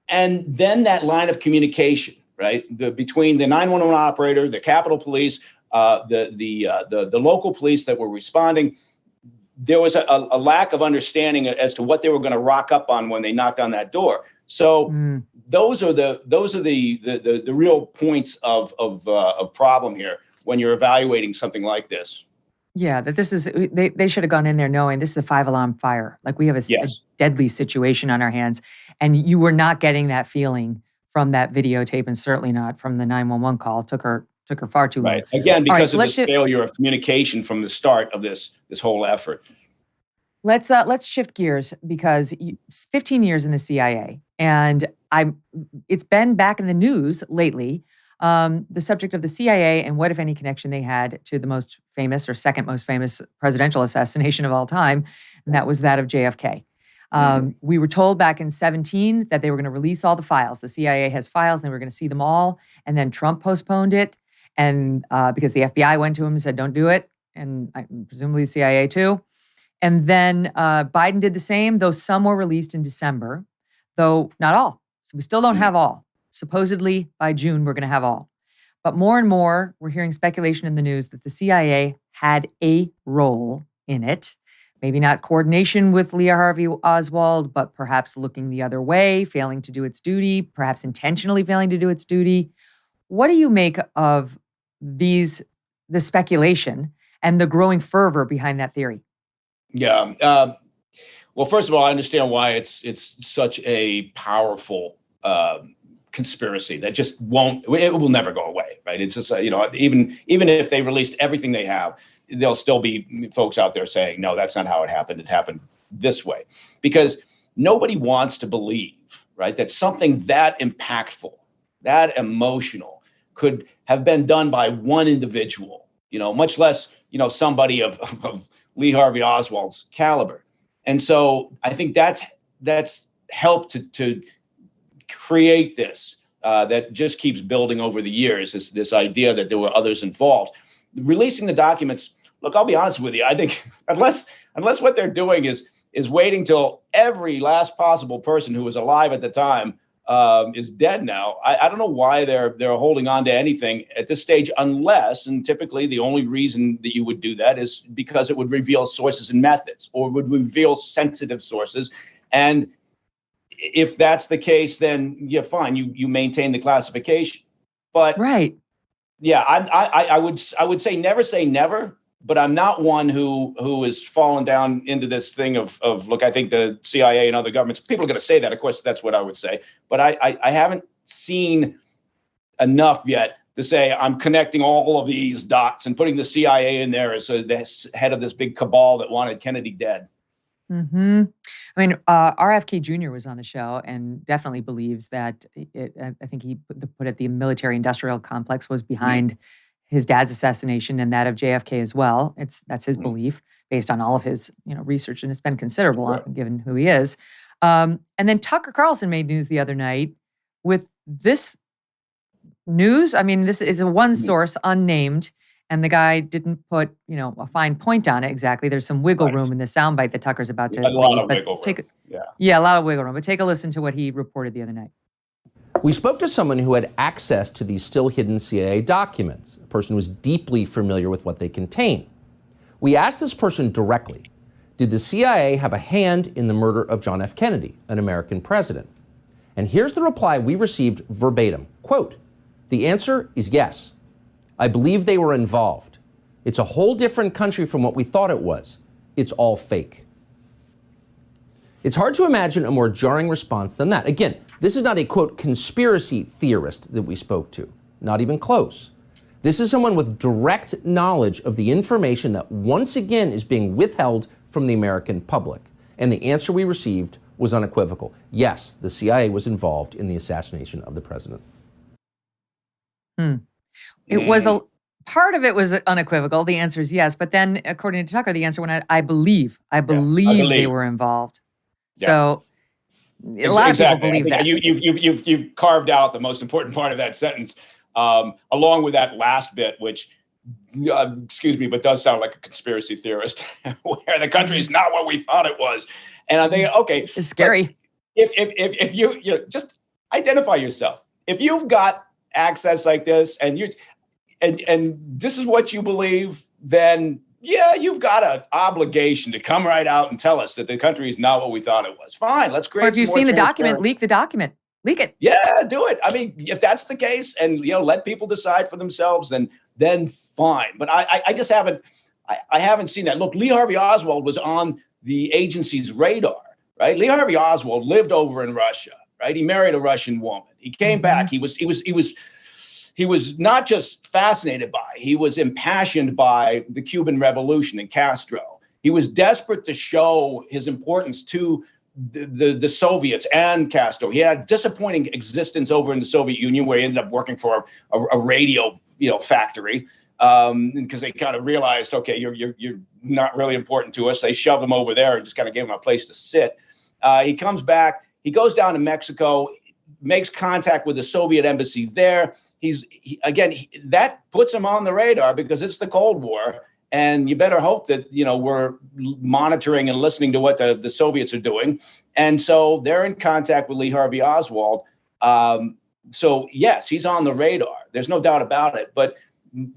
And then that line of communication, right, between the 911 operator, the Capitol Police, the local police that were responding, there was a lack of understanding as to what they were going to rock up on when they knocked on that door. So those are the real points of problem here when you're evaluating something like this. Yeah, that this is, they should have gone in there knowing this is a 5-alarm fire. Like we have a deadly situation on our hands. And you were not getting that feeling from that videotape, and certainly not from the 911 call. It took her far too long. Right. Again, because of this failure of communication from the start of this whole effort. Let's shift gears, because 15 years in the CIA, and it's been back in the news lately. The subject of the CIA and what, if any, connection they had to the most famous or second most famous presidential assassination of all time, and that was that of JFK. We were told back in 2017 that they were going to release all the files. The CIA has files, and they were going to see them all. And then Trump postponed it, and because the FBI went to him and said, "Don't do it," and presumably the CIA too. And then Biden did the same, though some were released in December, though not all. So we still don't have all. Supposedly by June, we're going to have all. But more and more, we're hearing speculation in the news that the CIA had a role in it. Maybe not coordination with Lee Harvey Oswald, but perhaps looking the other way, failing to do its duty, perhaps intentionally failing to do its duty. What do you make of the speculation and the growing fervor behind that theory? Yeah. Well, first of all, I understand why it's such a powerful conspiracy that just it will never go away, right? It's just, even if they released everything they have, there'll still be folks out there saying, no, that's not how it happened. It happened this way. Because nobody wants to believe, right, that something that impactful, that emotional could have been done by one individual, much less, somebody of Lee Harvey Oswald's caliber. And so I think that's helped to create this that just keeps building over the years, this idea that there were others involved. Releasing the documents, look, I'll be honest with you. I think unless what they're doing is waiting till every last possible person who was alive at the time is dead now, I don't know why they're holding on to anything at this stage, unless, and typically the only reason that you would do that is because it would reveal sources and methods, or would reveal sensitive sources. And if that's the case, then yeah, fine, you maintain the classification. But right. Yeah, I would say never, but I'm not one who is fallen down into this thing of look, I think the CIA and other governments, people are going to say that. Of course, that's what I would say. But I haven't seen enough yet to say I'm connecting all of these dots and putting the CIA in there as the head of this big cabal that wanted Kennedy dead. Mm-hmm. I mean, RFK Jr. was on the show and definitely believes that I think he put it, the military-industrial complex was behind his dad's assassination and that of JFK as well. That's his belief based on all of his research, and it's been considerable given who he is. And then Tucker Carlson made news the other night with this news. I mean, this is a one source, unnamed. And the guy didn't put, a fine point on it exactly. There's some wiggle room in the soundbite that Tucker's about to a lot of wiggle room. Yeah, a lot of wiggle room. But take a listen to what he reported the other night. We spoke to someone who had access to these still hidden CIA documents, a person who was deeply familiar with what they contain. We asked this person directly, did the CIA have a hand in the murder of John F. Kennedy, an American president? And here's the reply we received verbatim. Quote, "The answer is yes. I believe they were involved. It's a whole different country from what we thought it was. It's all fake." It's hard to imagine a more jarring response than that. Again, this is not a, quote, conspiracy theorist that we spoke to. Not even close. This is someone with direct knowledge of the information that once again is being withheld from the American public. And the answer we received was unequivocal. Yes, the CIA was involved in the assassination of the president. It was part of it was unequivocal. The answer is yes. But then, according to Tucker, the answer went out, I believe they were involved. Yeah. So a lot of people believe that. You've carved out the most important part of that sentence, along with that last bit, which, excuse me, but does sound like a conspiracy theorist, where the country is not what we thought it was. And I'm thinking, okay, it's scary. If you just identify yourself. If you've got access like this, and this is what you believe, then yeah, you've got an obligation to come right out and tell us that the country is not what we thought it was. Fine, let's create. Or if you've seen the document, leak the document. Leak it. Yeah, do it. I mean, if that's the case, and let people decide for themselves, then fine. But I just haven't. I haven't seen that. Look, Lee Harvey Oswald was on the agency's radar, right? Lee Harvey Oswald lived over in Russia, right? He married a Russian woman. He came back. He was not just fascinated by, he was impassioned by the Cuban Revolution and Castro. He was desperate to show his importance to the Soviets and Castro. He had a disappointing existence over in the Soviet Union, where he ended up working for a radio factory, because they kind of realized, okay, you're not really important to us. They shoved him over there and just kind of gave him a place to sit. He comes back. He goes down to Mexico, makes contact with the Soviet embassy there. That puts him on the radar because it's the Cold War, and you better hope that we're monitoring and listening to what the Soviets are doing. And so they're in contact with Lee Harvey Oswald. So yes, he's on the radar. There's no doubt about it. But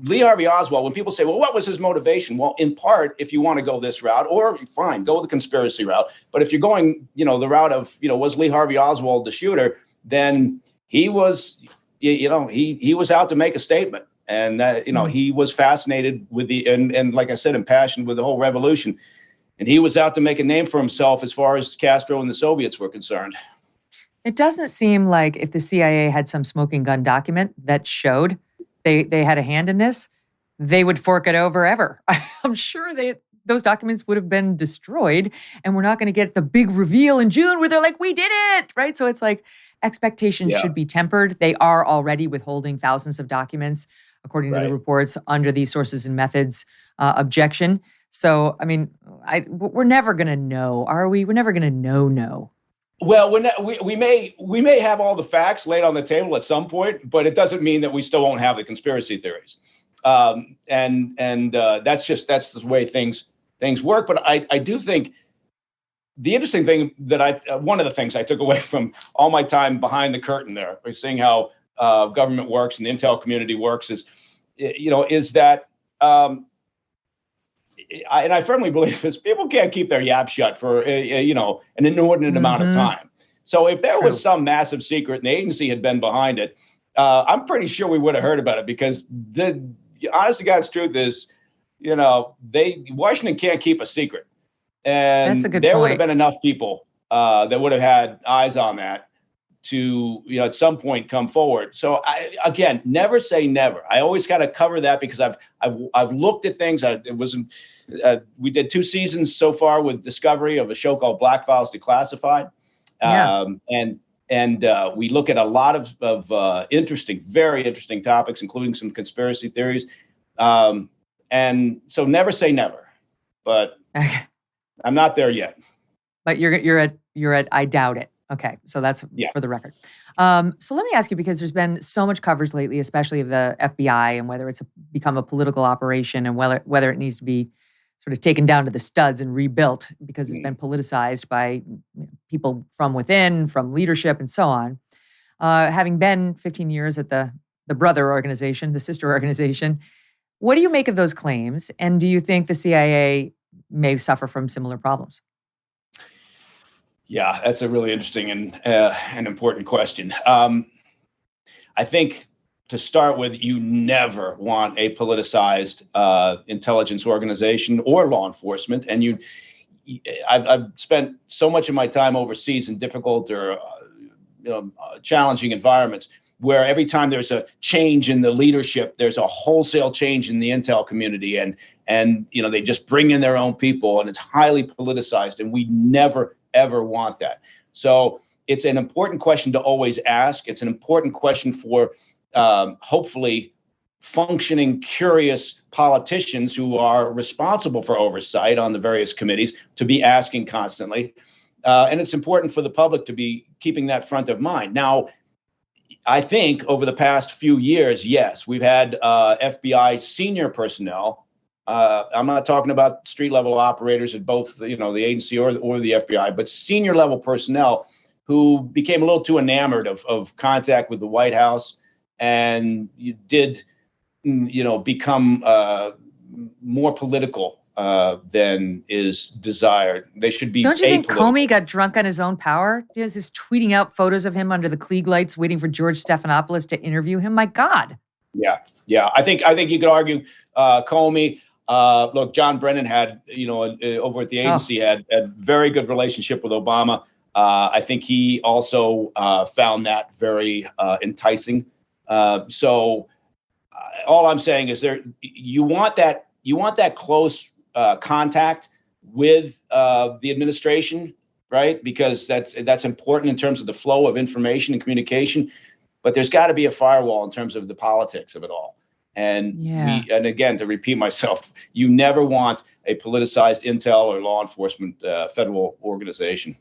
Lee Harvey Oswald, when people say, well, what was his motivation? Well, in part, if you want to go this route, or fine, go the conspiracy route. But if you're going, the route of, was Lee Harvey Oswald the shooter, then he was, he was out to make a statement. And that, he was fascinated with and like I said, impassioned with the whole revolution. And he was out to make a name for himself as far as Castro and the Soviets were concerned. It doesn't seem like if the CIA had some smoking gun document that showed they had a hand in this, they would fork it over ever. I'm sure those documents would have been destroyed, and we're not going to get the big reveal in June where they're like, we did it, right? So it's like expectations should be tempered. They are already withholding thousands of documents, according to the reports, under the sources and methods objection. So, I mean, we're never going to know, are we? We're never going to know. Well, we may have all the facts laid on the table at some point, but it doesn't mean that we still won't have the conspiracy theories. And that's the way things work. But I do think the interesting thing that one of the things I took away from all my time behind the curtain there, by seeing how government works and the intel community works, is that. I firmly believe this: people can't keep their yap shut for an inordinate amount of time. So if there was some massive secret and the agency had been behind it, I'm pretty sure we would have heard about it, because the honest to God's truth is, Washington can't keep a secret, and there would have been enough people that would have had eyes on that to at some point come forward. So again, never say never. I always kind of cover that, because I've looked at things. We did 2 seasons so far with Discovery of a show called Black Files Declassified. And we look at a lot of very interesting topics, including some conspiracy theories. And so never say never, but I'm not there yet. But you're at I doubt it. Okay, so that's for the record. So let me ask you, because there's been so much coverage lately, especially of the FBI, and whether it's become a political operation, and whether it needs to be sort of taken down to the studs and rebuilt, because it's been politicized by people from within, from leadership, and so on. Having been 15 years at the brother organization, the sister organization, what do you make of those claims? And do you think the CIA may suffer from similar problems? Yeah, that's a really interesting and important question. I think, to start with, you never want a politicized intelligence organization or law enforcement. And I've spent so much of my time overseas in difficult or challenging environments, where every time there's a change in the leadership, there's a wholesale change in the intel community, and they just bring in their own people, and it's highly politicized, and we never ever want that. So it's an important question to always ask. It's an important question for hopefully functioning, curious politicians who are responsible for oversight on the various committees to be asking constantly. And it's important for the public to be keeping that front of mind. Now, I think over the past few years, yes, we've had FBI senior personnel. I'm not talking about street level operators at both, the agency or the FBI, but senior level personnel who became a little too enamored of contact with the White House, and you did, become more political than is desired. They should be. Don't you think apolitical. Comey got drunk on his own power? He was just tweeting out photos of him under the Klieg lights, waiting for George Stephanopoulos to interview him. My God. Yeah. I think you could argue Comey. Look, John Brennan had, over at the agency had a very good relationship with Obama. I think he also found that very enticing. So all I'm saying is you want that close contact with the administration, right? Because that's important in terms of the flow of information and communication. But there's got to be a firewall in terms of the politics of it all. And and again, to repeat myself, you never want a politicized intel or law enforcement federal organization.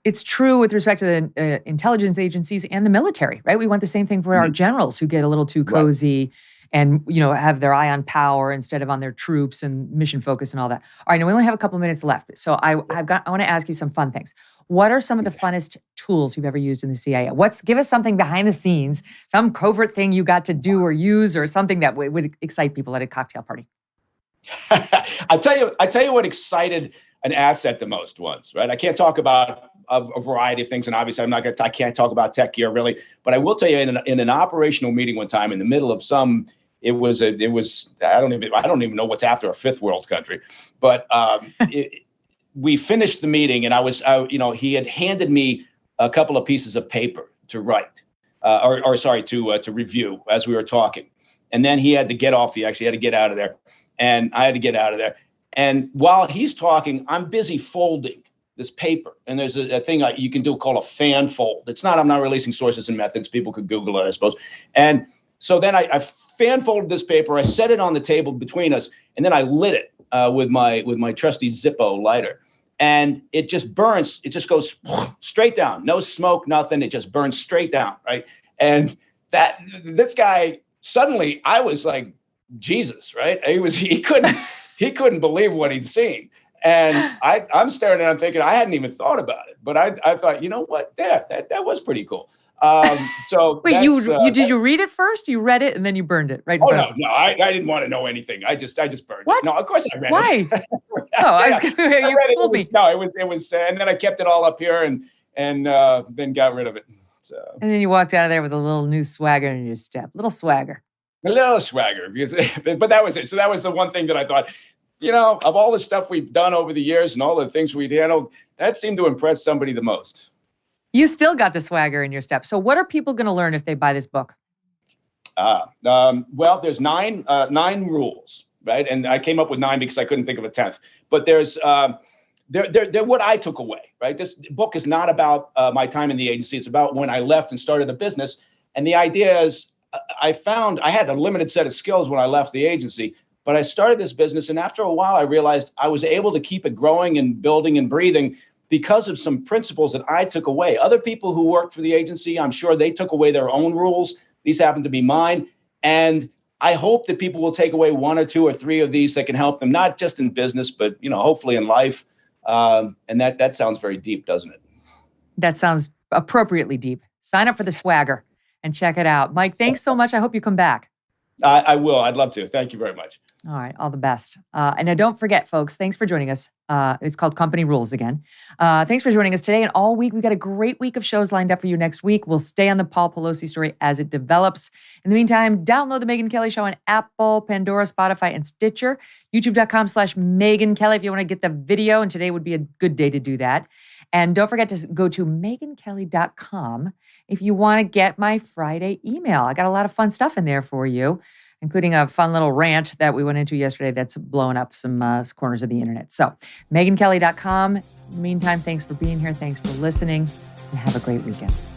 It's true with respect to the intelligence agencies and the military, right? We want the same thing for our generals who get a little too cozy and, have their eye on power instead of on their troops and mission focus and all that. All right, now we only have a couple minutes left. So I want to ask you some fun things. What are some of the funnest tools you've ever used in the CIA? Give us something behind the scenes, some covert thing you got to do or use, or something that would excite people at a cocktail party. I tell you what excited an asset the most once, right? I can't talk about a variety of things, and obviously I can't talk about tech gear really, but I will tell you in an operational meeting one time in the middle of I don't even know what's after a fifth world country, but we finished the meeting, and he had handed me a couple of pieces of paper to write, to review as we were talking, and then he had to get off. He actually had to get out of there, and I had to get out of there. And while he's talking, I'm busy folding this paper, and there's a thing you can do called a fan fold. I'm not releasing sources and methods. People could Google it, I suppose. And so then I fan folded this paper. I set it on the table between us, and then I lit it with my trusty Zippo lighter. And it just burns. It just goes straight down. No smoke, nothing. It just burns straight down, right? And this guy, suddenly I was like, Jesus, right? He couldn't believe what he'd seen. And I'm staring at him thinking, I hadn't even thought about it. But I thought, you know what? That was pretty cool. So wait, did you read it first? You read it and then you burned it, right? Oh no, I didn't want to know anything. I just burned what? it. No, of course I read it. Why? I was going to you fooled me. No, it was, and then I kept it all up here and then got rid of it. So. And then you walked out of there with a little new swagger in your step, little swagger. A little swagger, but that was it. So that was the one thing that I thought, of all the stuff we've done over the years and all the things we'd handled, that seemed to impress somebody the most. You still got the swagger in your step. So what are people going to learn if they buy this book? Well, there's nine rules, right? And I came up with 9 because I couldn't think of a 10th. But there's they're what I took away, right? This book is not about my time in the agency. It's about when I left and started a business. And the idea is I found I had a limited set of skills when I left the agency, but I started this business. And after a while, I realized I was able to keep it growing and building and breathing because of some principles that I took away. Other people who worked for the agency, I'm sure they took away their own rules. These happen to be mine. And I hope that people will take away 1 or 2 or 3 of these that can help them, not just in business, but hopefully in life. And that sounds very deep, doesn't it? That sounds appropriately deep. Sign up for the swagger and check it out. Mike, thanks so much. I hope you come back. I will. I'd love to. Thank you very much. All right. All the best. And now don't forget, folks, thanks for joining us. It's called Company Rules again. Thanks for joining us today and all week. We've got a great week of shows lined up for you next week. We'll stay on the Paul Pelosi story as it develops. In the meantime, download the Megyn Kelly Show on Apple, Pandora, Spotify, and Stitcher. YouTube.com/Megyn Kelly if you want to get the video. And today would be a good day to do that. And don't forget to go to MegynKelly.com if you want to get my Friday email. I got a lot of fun stuff in there for you, including a fun little rant that we went into yesterday that's blowing up some corners of the internet. So, MegynKelly.com. In the meantime, thanks for being here. Thanks for listening. And have a great weekend.